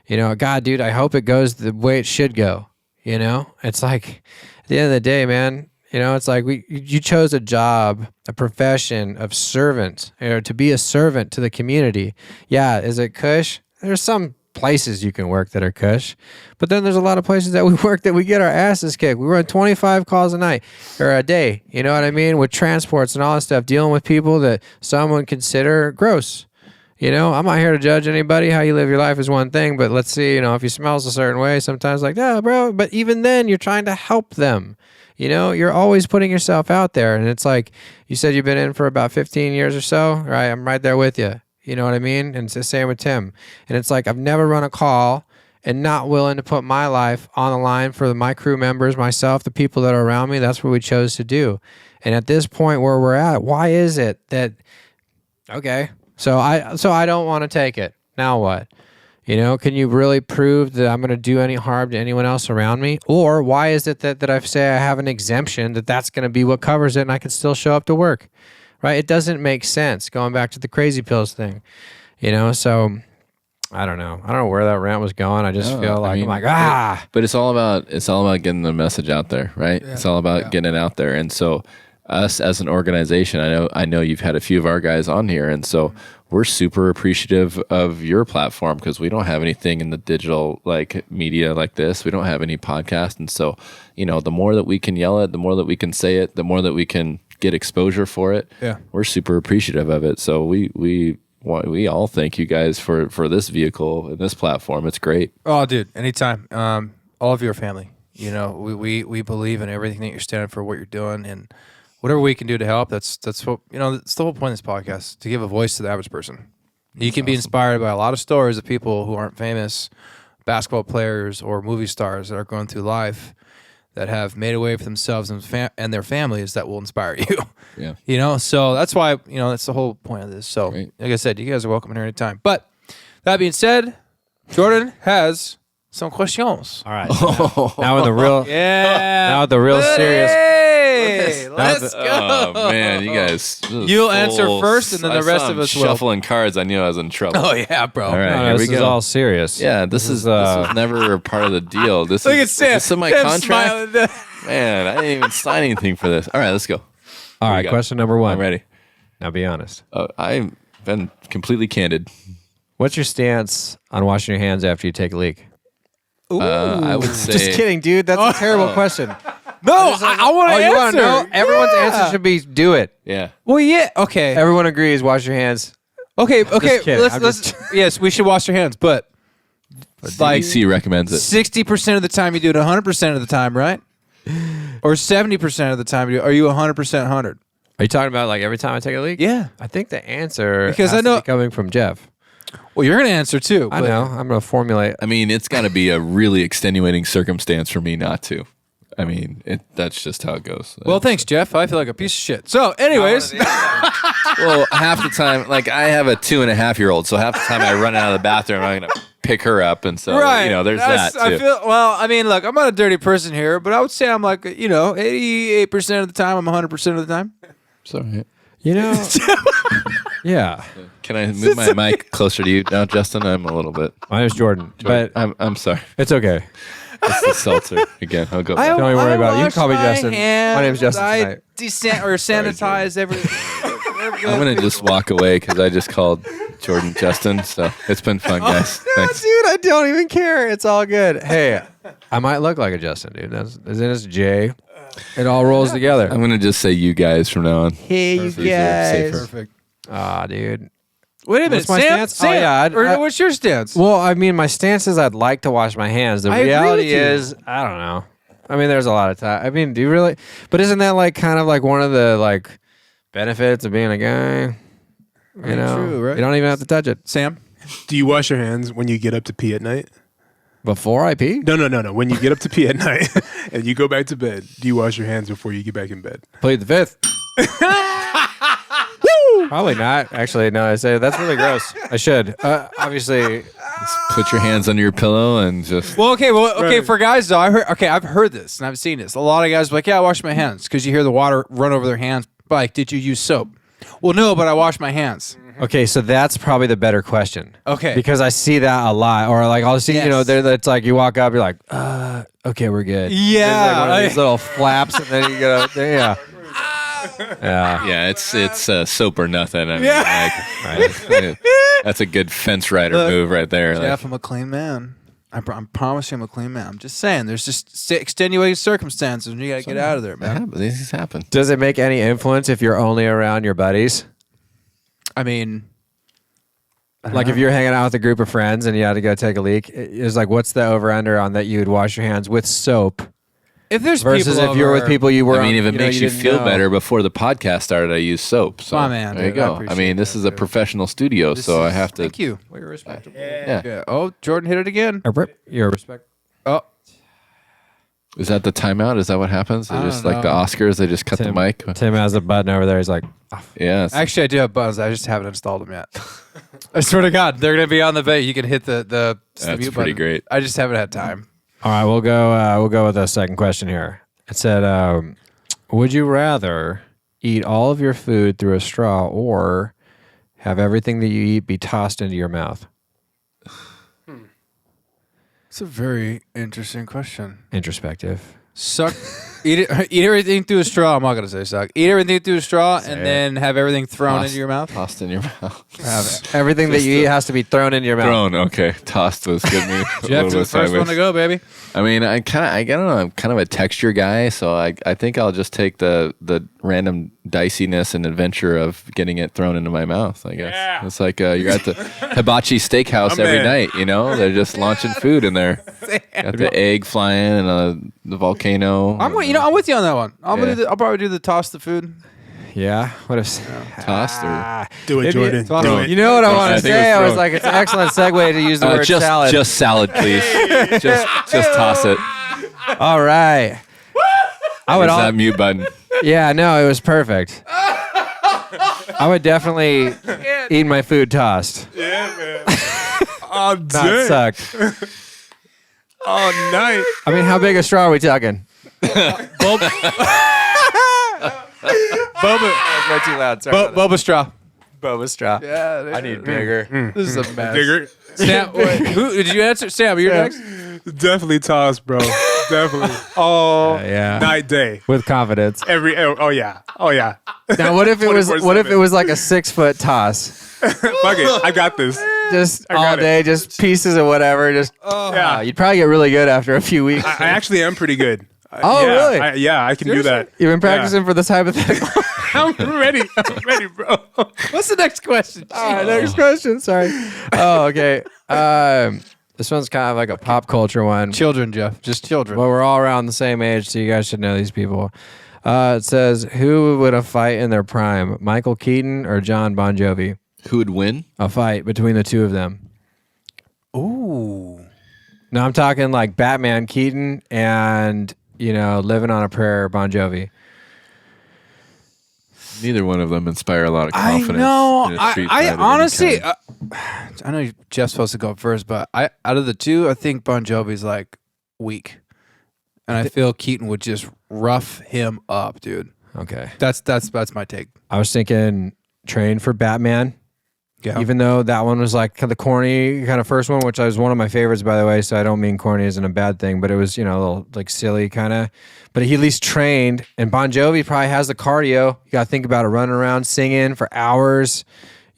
God, dude, I hope it goes the way it should go. It's like, at the end of the day, man, it's like you chose a job, a profession of servant, to be a servant to the community. Yeah, is it cush? There's some places you can work that are cush, but then there's a lot of places that we work that we get our asses kicked. We run 25 calls a night or a day, you know what I mean? With transports and all that stuff, dealing with people that some would consider gross. I'm not here to judge anybody. How you live your life is one thing, but let's see, if you smells a certain way, sometimes like, yeah, bro, but even then you're trying to help them. You're always putting yourself out there. And it's like, you said you've been in for about 15 years or so, right? I'm right there with you. You know what I mean? And it's the same with Tim. And it's like, I've never run a call and not willing to put my life on the line for my crew members, myself, the people that are around me. That's what we chose to do. And at this point where we're at, why is it that, okay, so I don't want to take it. Now what? Can you really prove that I'm going to do any harm to anyone else around me? Or why is it that I say I have an exemption, that's going to be what covers it and I can still show up to work, right? It doesn't make sense, going back to the crazy pills thing, so I don't know. I don't know where that rant was going. I just feel like, But it's all about getting the message out there, right? Yeah. It's all about getting it out there. And so us as an organization, I know you've had a few of our guys on here, and so we're super appreciative of your platform, because we don't have anything in the digital media like this. We don't have any podcast. And so, the more that we can yell it, the more that we can say it, the more that we can get exposure for it. Yeah. We're super appreciative of it. So we all thank you guys for this vehicle and this platform. It's great. Oh, dude, anytime. All of your family, we believe in everything that you're standing for, what you're doing, and whatever we can do to help. That's what, it's the whole point of this podcast, to give a voice to the average person. You can be inspired by a lot of stories of people who aren't famous, basketball players or movie stars that are going through life that have made a way for themselves and their families that will inspire you. Yeah. So that's why, that's the whole point of this. So, Like I said, you guys are welcome here anytime. But that being said, Jordan has some questions. All right. Now with the real, now with the real serious. Hey, let's go. Oh man, you guys. You'll answer first, and then the rest of us will. Shuffling cards. I knew I was in trouble. Oh yeah, bro. All right, here this we is go. all serious. Yeah, this was never a part of the deal. This Look is at Sam. Is this in my Sam contract. smiling. Man, I didn't even sign anything for this. All right, let's go. All right, question number one. I'm ready. Now be honest. I've been completely candid. What's your stance on washing your hands after you take a leak? I would say. Just kidding, dude. That's a terrible question. No, I want to answer. You want to know? Everyone's answer should be do it. Yeah. Well, yeah. Okay. Everyone agrees. Wash your hands. Okay. kidding. Let's. Yes, we should wash your hands, but DEC recommends it. 60% of the time you do it 100% of the time, right? Or 70% of the time are you 100% 100? Are you talking about every time I take a leak? Yeah. I think the answer because has I know to be coming from Jeff. Well, you're gonna answer too. I know. I'm gonna formulate. I mean, it's got to be a really extenuating circumstance for me not to. I mean, that's just how it goes. Well, thanks, Jeff. I feel like a piece of shit. So, anyways. Well, half the time, I have a 2.5-year-old, so half the time I run out of the bathroom, I'm going to pick her up. And so, there's that, too. I mean, look, I'm not a dirty person here, but I would say I'm 88% of the time, I'm 100% of the time. Sorry. Yeah. Can I move my mic closer to you now, Justin? I'm a little bit. My name's Jordan. But I'm sorry. It's okay. It's the seltzer again. I'll go. Don't worry about it. You can call me Justin. My name's Justin I tonight. sanitize every I'm gonna just walk away because I just called Jordan Justin. So it's been fun, guys. No, Thanks. dude, I don't even care. It's all good. Hey, I might look like a Justin, dude. Isn't it Jay? It all rolls together. I'm gonna just say you guys from now on. Hey, you Perfect. guys. Safer. Perfect. Ah, dude. Wait a minute, What's my Sam? stance? Sam, Oh, yeah, what's your stance? Well, I mean, my stance is I'd like to wash my hands. The I agree reality with you. is, I don't know. I mean, there's a lot of time. I mean, do you really? But isn't that like kind of like one of the like benefits of being a guy? You know, true, right? You don't even have to touch it Sam? Do you wash your hands when you get up to pee at night? before I pee. No. When you get up to pee at night and you go back to bed, do you wash your hands before you get back in bed? Plead the fifth. Probably not. Actually, no. I say that's really gross. I should. Obviously, Just put your hands under your pillow and just. Well, okay, Right. for guys though, I've heard this and I've seen this. A lot of guys are like, yeah, I wash my hands because you hear the water run over their hands. Like, did you use soap? Well, no, but I wash my hands. okay. So that's probably the better question. Okay. Because I see that a lot, or like I'll see, Yes. you know, it's like you walk up, you're like, okay, we're good. Yeah. There's like one of these little flaps, and then you go, yeah. Yeah. Yeah, it's soap or nothing. I mean, Right. that's a good fence rider Look, move right there. Like, Jeff, I'm a clean man. I promise you I'm a clean man. I'm just saying, there's just extenuating circumstances and you got to get out of there, man. these things happen. Does it make any influence if you're only around your buddies? I mean, Like if you're hanging out with a group of friends and you had to go take a leak, it's like, what's the over under on that you would wash your hands with soap if there's versus people if you're with over- people you were? I mean, if it know, makes you didn't feel know. better, before the podcast started, I used soap. So My man, there you dude, I go. I appreciate mean, this that, is a dude. professional studio, This so I is- have to. Thank you. Well, you're respectable. Yeah. Yeah. Oh, Jordan hit it again. You're respect. Oh, Is that the timeout? Is that what happens? They I just don't like the know. Oscars. They just cut the mic. Tim has a button over there. He's like, Yeah. it's- actually, I do have buttons. I just haven't installed them yet. I swear to God, they're gonna be on the bait. You can hit the That's mute pretty button. great. I just haven't had time. all right, we'll go with the second question here. It said, would you rather eat all of your food through a straw or have everything that you eat be tossed into your mouth? It's a very interesting question. Introspective. Suck, eat everything through a straw. I'm not gonna say suck. Eat everything through a straw and then have everything thrown Tossed- into your mouth. Tossed in your mouth. Have it. Everything that you eat has to be thrown into your mouth. Thrown. Okay. Tossed was good. Me. Jeff, you're the first one to go, baby. I mean, I don't know. I'm kind of a texture guy, so I think I'll just take the random diciness and adventure of getting it thrown into my mouth. I guess it's like you're at the Hibachi Steakhouse My every man. night. You know, they're just launching food in there. Got the egg flying and the volcano. I'm with you on that one. I'll probably do the toss the food. Yeah. What if tossed or Do it, Maybe Jordan. Toss Do it. it. you know what I I want to think it was say? I was thrown. like, it's an excellent segue to use the word salad. just salad, please. just toss it. All right. I would Where's all, that mute button? yeah, no, it was perfect. I would definitely eat my food tossed. Oh, Not dang. sucked. Oh, nice. I mean, how big a straw are we talking? Boba, Way too loud. Sorry. boba straw. Boba straw. Yeah, I need bigger. This is a mess. Bigger. Sam, wait, who did you answer? Sam, you're next. Definitely toss, bro. Definitely. Oh, Yeah. night, day. With confidence. Oh, yeah. Oh, yeah. Now, what if it was? 24/7. What if it was like a 6-foot toss? Fuck it. I got this. Just got all it. day, just pieces of whatever. Just Yeah. you'd probably get really good after a few weeks. I actually am pretty good. Oh, really? I can do that. You've been practicing for this hypothetical. I'm ready. I'm ready, bro. What's the next question? All right, next question. Sorry. Oh, okay. This one's kind of like a pop culture one. Children, Jeff. Just children. Well, we're all around the same age, so you guys should know these people. It says, who would a fight in their prime, Michael Keaton or John Bon Jovi? Who would win? A fight between the two of them. Ooh. No, I'm talking like Batman Keaton and, Living on a Prayer Bon Jovi. Neither one of them inspire a lot of I confidence. know. in a street fight I of any honestly, kind. I know Jeff's supposed to go first, but out of the two, I think Bon Jovi's like weak, and I feel Keaton would just rough him up, dude. Okay. That's my take. I was thinking train for Batman Yeah. Even though that one was like the corny kind of first one, which was one of my favorites, by the way. So I don't mean corny isn't a bad thing, but it was, a little like silly kind of. But he at least trained. And Bon Jovi probably has the cardio. You got to think about it, running around singing for hours,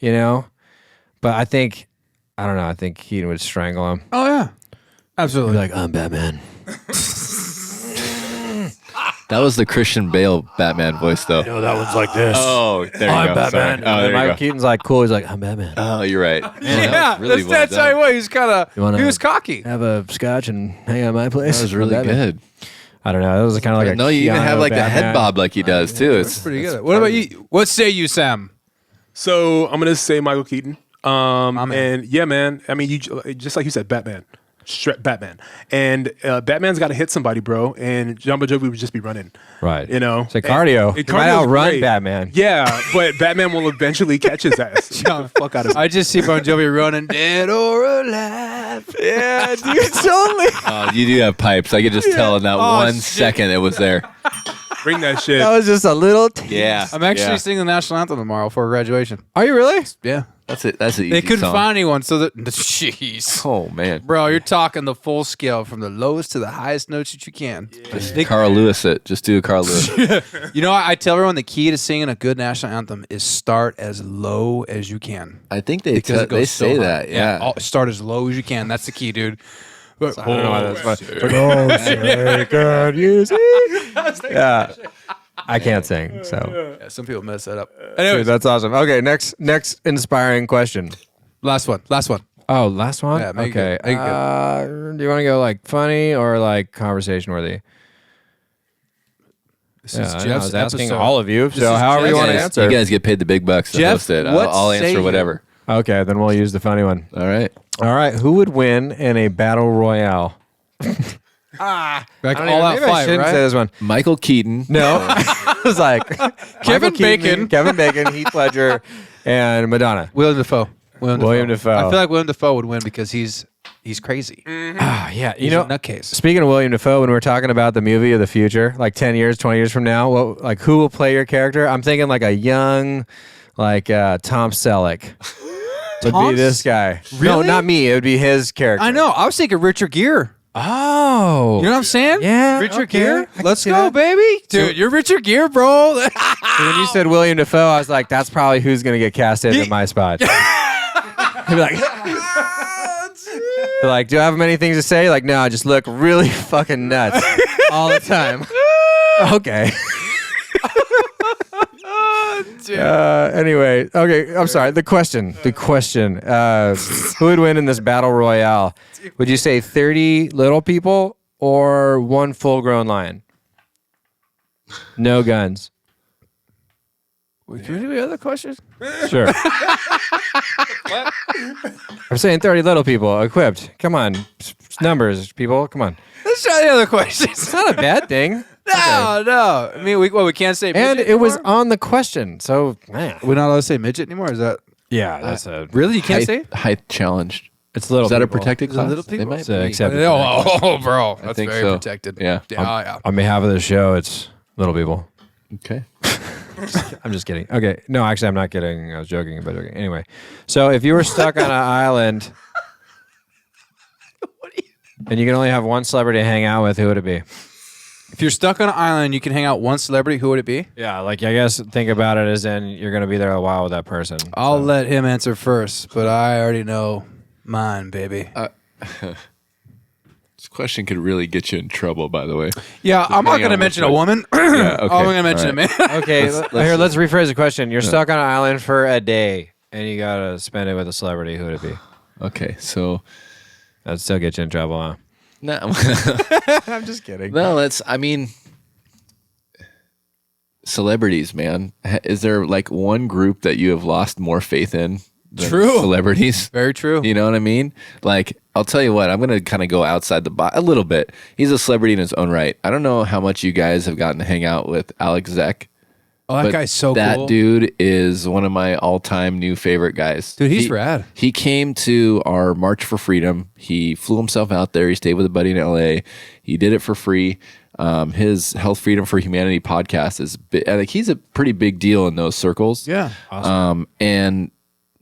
But I don't know. I think Keaton would strangle him. Oh yeah, absolutely. Like, I'm Batman. That was the Christian Bale Batman voice, though. No, that one's like this. Oh, there you I'm go. Batman. Sorry. Oh, there you Michael go. Keaton's like cool. He's like, I'm Batman. Oh, you're right. Yeah, that's how he was. He's kind of. wanna- He was cocky. Have a scotch and hang out at my place. That was really Batman. good. I don't know. That was kind of like a No, you even Keanu have like the Batman. head bob like he does too. It's Pretty good. What about you? What say you, Sam? So I'm gonna say Michael Keaton. man. And yeah, man. I mean, you just like you said, Batman. Batman. And Batman's got to hit somebody, bro. And John Bon Jovi would just be running. Right. It's like cardio. He might outrun Batman. Yeah, but Batman will eventually catch his ass. Get the fuck out of I just see Bon Jovi running, dead or alive. Yeah, dude, it's only. you do have pipes. I could just tell in that 1 second it was there. Bring that shit. That was just a little tease. Yeah, I'm actually yeah. singing the national anthem tomorrow for graduation. Are you really? Yeah, That's it. That's an easy they couldn't song. find anyone, so that jeez, Oh man, bro, you're talking the full scale from the lowest to the highest notes that you can. just Carl Lewis it. Just do a Carl Lewis. I tell everyone the key to singing a good national anthem is start as low as you can. I think they Because it goes so say high. that. Yeah. Start as low as you can. That's the key, dude. But, I don't know why that's funny. Yeah. I can't sing, so. yeah, some people mess that up. Dude, Anyways, that's awesome. Okay, next inspiring question. last one. Oh, last one? Yeah, make it okay. good. Make it Do you want to go like funny or like conversation worthy? This Yeah, is I know, I Jeff's was asking episode. all of you, This so is however you Jeff's want to episode. answer. You guys get paid the big bucks to Jeff, host it. what I'll say answer you? whatever. Okay, then we'll use the funny one. All right. All right, who would win in a battle royale? Like I don't all even- out maybe I fight, shouldn't right? say this one. Michael Keaton. No, I was like Michael Keaton, Kevin Bacon, Heath Ledger, and Madonna. William Dafoe. William Dafoe. I feel like William Dafoe would win because he's crazy. Ah, yeah, He's a nutcase. Speaking of William Dafoe, when we're talking about the movie of the future, like 10 years, 20 years from now, who will play your character? I'm thinking like a young, Tom Selleck. Would be this guy. No, Really? not me. It would be his character. I know. I was thinking Richard Gere. Oh. You know what I'm saying? Yeah, Richard okay. Gere. I can Let's see go, that. baby. Dude, you're Richard Gere, bro. So when you said William Dafoe, I was like, that's probably who's going to get cast in my spot. He'd be like, they're like, do I have many things to say? Like, no, I just look really fucking nuts all the time. Okay. Anyway, okay. I'm sorry. The question. Who would win in this battle royale? Would you say 30 little people or one full-grown lion? No guns. Can we do other questions? Sure. I'm saying 30 little people equipped. Come on. Numbers, people. Come on. Let's try the other questions. It's not a bad thing. No. I mean, we can't say midget And it was anymore? on the question. So, man. We're not allowed to say midget anymore? Is that Yeah, that's a. really? You can't say? Height challenged. It's little Is that people. a protected Is it class? little people? They might It's be. accepted. Bro. That's think very so. protected. Yeah. Yeah. On behalf of the show, it's little people. Okay. I'm just kidding. Okay. No, actually, I'm not kidding. I was joking about joking. Anyway, so if you were stuck on an island and you can only have one celebrity to hang out with, who would it be? If you're stuck on an island, you can hang out one celebrity. Who would it be? Yeah, like I guess think about it as in you're going to be there a while with that person. I'll let him answer first, but I already know mine, baby. This question could really get you in trouble, by the way. Yeah, I'm not hang going to on mention a with woman. Yeah, okay. I'm going to mention All a man. Okay, let's rephrase the question. You're stuck on an island for a day and you got to spend it with a celebrity. Who would it be? Okay, so That'd still get you in trouble, huh? no, I'm just kidding. no. Celebrities, man. Is there like one group that you have lost more faith in than True. celebrities? Very true. You know what I mean? Like, I'll tell you what, I'm going to kind of go outside the box a little bit. He's a celebrity in his own right. I don't know how much you guys have gotten to hang out with Alex Zek. Oh, that but guy's so that cool. dude is one of my all-time new favorite guys. Dude, he's rad. He came to our March for Freedom. He flew himself out there. He stayed with a buddy in LA. He did it for free. His Health Freedom for Humanity podcast is I think he's a pretty big deal in those circles. Yeah. And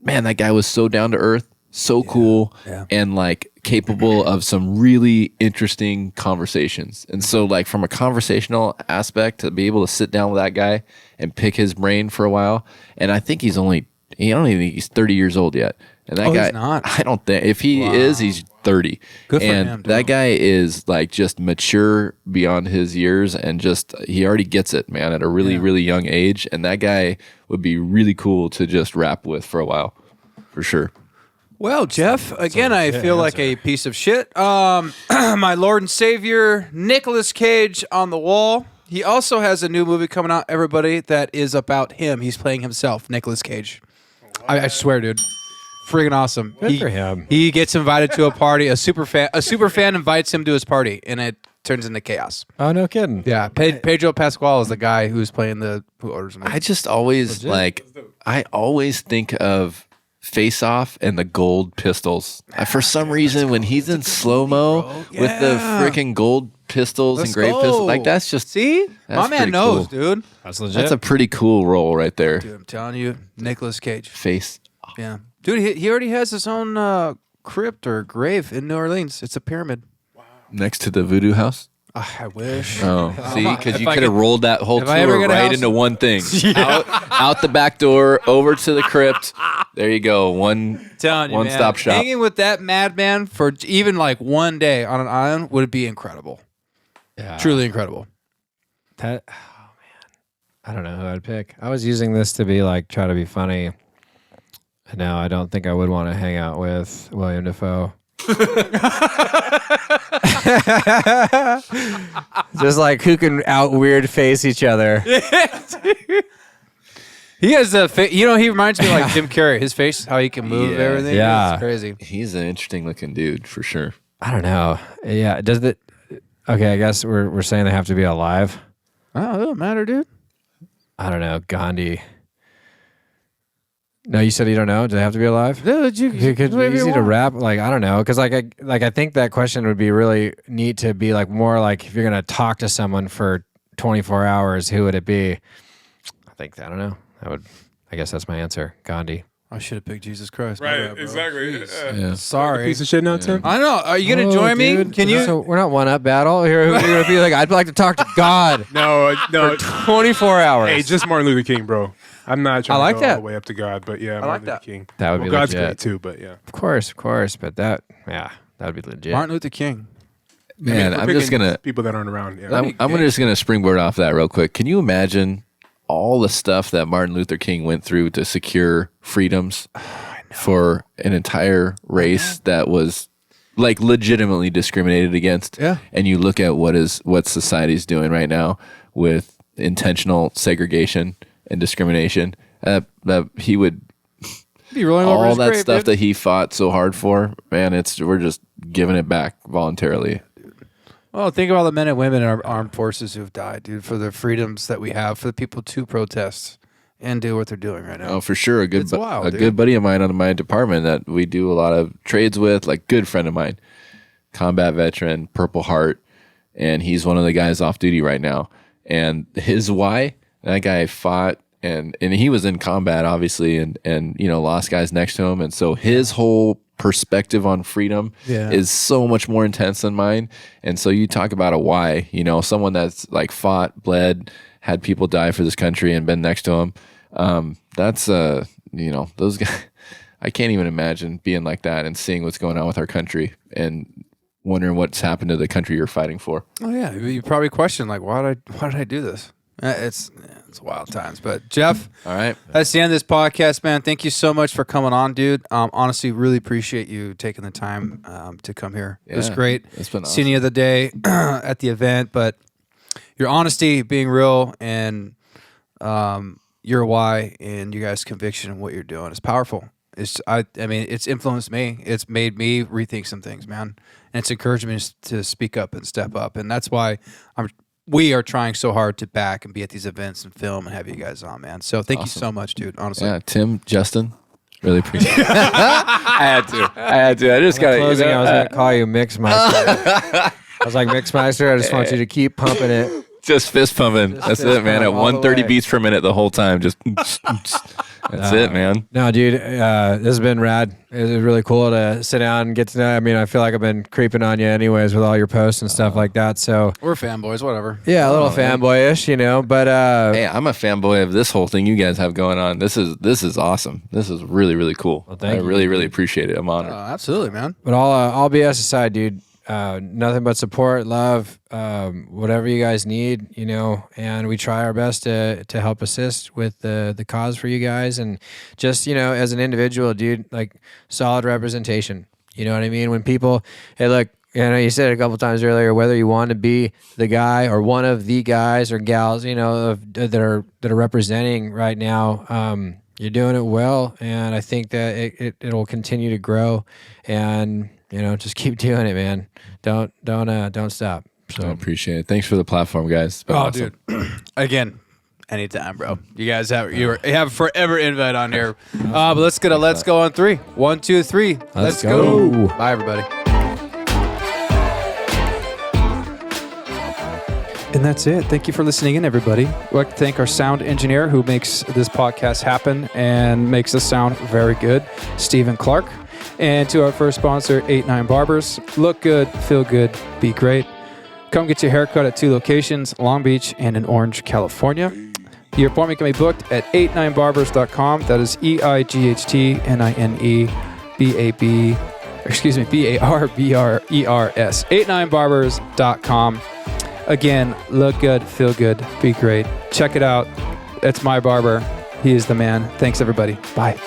man, that guy was so down to earth, so cool, and like capable of some really interesting conversations. And so like from a conversational aspect, to be able to sit down with that guy and pick his brain for a while. And I think I don't even think he's 30 years old yet. And that guy, he's not. I don't think, if he is, he's 30. Good for and him, dude. that guy is like just mature beyond his years, and just he already gets it, man, at a really, really young age. And that guy would be really cool to just rap with for a while, for sure. Well, Jeff, again, I feel like a piece of shit. My Lord and Savior, Nicolas Cage on the wall. He also has a new movie coming out, everybody, that is about him. He's playing himself, Nicolas Cage. I swear, dude. Friggin' awesome. Good for him. He gets invited to a party. A super fan invites him to his party, and it turns into chaos. Oh, no kidding. Yeah, Pedro Pascal is the guy who orders him. I just always I always think of Face Off and the gold pistols. For some reason, when he's in slow mo with the freaking gold pistols and gray pistols, like that's just see, my man pretty knows, cool. dude. That's legit. That's a pretty cool role right there. Dude, I'm telling you, Nicolas Cage. Face. Yeah, dude, he already has his own crypt or grave in New Orleans. It's a pyramid. Next to the voodoo house. I wish. Oh, see, because you I could have get- rolled that whole if I ever tour get a right house- into one thing. Out the back door, over to the crypt. There you go. One stop shop. Hanging with that madman for even like one day on an island would be incredible. Yeah. Truly incredible. That, oh man, I don't know who I'd pick. I was using this to be like try to be funny. No, I don't think I would want to hang out with William Dafoe. Just like who can out weird face each other. He has a face. You know, he reminds me of like Jim Carrey. His face, how he can move Yeah. everything. Yeah. It's crazy. He's an interesting looking dude for sure. I don't know. Yeah, does it? Okay, I guess we're saying they have to be alive. Oh, it don't matter, dude. I don't know, Gandhi. No, you said you don't know. Do they have to be alive? Dude, You could easy to rap. Like I don't know, because I think that question would be really neat to be like more like if you're gonna talk to someone for 24 hours, who would it be? I don't know. I guess that's my answer. Gandhi. I should have picked Jesus Christ. My Right, bad, bro. exactly. Jeez. Yeah. Sorry. Piece of shit now, Tim. I know. Are you gonna join me? Dude. Can you? So we're not one up battle here. You're gonna be like, I'd like to talk to God No. for 24 hours. Hey, just Martin Luther King, bro. I'm not trying I like to go that. all the way up to God, but yeah, like Martin Luther that. King. That would be God's legit. great too, but yeah. Of course, but that would be legit. Martin Luther King. Man, We're I'm just picking gonna people that aren't around. Yeah. I'm just gonna springboard off that real quick. Can you imagine all the stuff that Martin Luther King went through to secure freedoms for an entire race that was like legitimately discriminated against? Yeah. And you look at what society's doing right now with intentional segregation and discrimination. That he would Be rolling over all his that grave, stuff dude. that he fought so hard for. Man, we're just giving it back voluntarily. Well, think of all the men and women in our armed forces who've died, dude, for the freedoms that we have, for the people to protest and do what they're doing right now. Oh, for sure. It's wild, dude. Good buddy of mine on my department that we do a lot of trades with, like good friend of mine, combat veteran, Purple Heart, and he's one of the guys off duty right now. And his why, that guy fought and he was in combat obviously and lost guys next to him. And so his whole perspective on freedom is so much more intense than mine. And so you talk about a why, someone that's like fought, bled, had people die for this country and been next to him. That's those guys. I can't even imagine being like that and seeing what's going on with our country and wondering what's happened to the country you're fighting for. Oh yeah, you probably question like, why did I do this? It's wild times. But Jeff, All right. that's the end of this podcast, man. Thank you so much for coming on, dude. Honestly, really appreciate you taking the time to come here. It was Yeah, great. it's been seeing you the other day at the event, but your honesty, being real, and your why and you guys' conviction in what you're doing is powerful. It's influenced me. It's made me rethink some things, man. And it's encouraged me to speak up and step up. And that's why we are trying so hard to back and be at these events and film and have you guys on, man. So thank you so much, dude. Honestly. Yeah, Tim, Justin, really appreciate it. I had to. I just got Closing, I was going to call you Mixmeister. I was like, Mixmeister, I just want you to keep pumping it. just fist pumping. That's fist it, man. pump At all the 130 way. beats per minute the whole time. Just That's it, man. No, dude, this has been rad. It was really cool to sit down and get to know. I mean, I feel like I've been creeping on you anyways with all your posts and stuff like that. So We're fanboys, whatever. yeah, a little fanboyish, you know. But Hey, I'm a fanboy of this whole thing you guys have going on. This is awesome. This is really, really cool. Well, thank I you. really, really appreciate it. I'm honored. Absolutely, man. But all BS aside, dude, nothing but support, love, whatever you guys need, you know, and we try our best to help assist with the cause for you guys. And just, you know, as an individual, dude, like solid representation. You know what I mean? When people, hey, look, you know, you said it a couple times earlier, whether you want to be the guy or one of the guys or gals, you know, that are representing right now, you're doing it well. And I think that it'll continue to grow. And you know, just keep doing it, man. Don't stop. So I appreciate it. Thanks for the platform, guys. It's been awesome. Dude. Again, anytime, bro. You guys have forever invite on here. But let's go on 3. 1, 2, 3. Let's go. Bye, everybody. And that's it. Thank you for listening in, everybody. We'd like to thank our sound engineer who makes this podcast happen and makes us sound very good, Stephen Clark. And to our first sponsor, 89 Barbers. Look good, feel good, be great. Come get your haircut at 2 locations, Long Beach and in Orange, California. Your appointment can be booked at 89barbers.com. That is EIGHTNINEBARBRERS. 89barbers.com. Again, look good, feel good, be great. Check it out. It's my barber. He is the man. Thanks, everybody. Bye.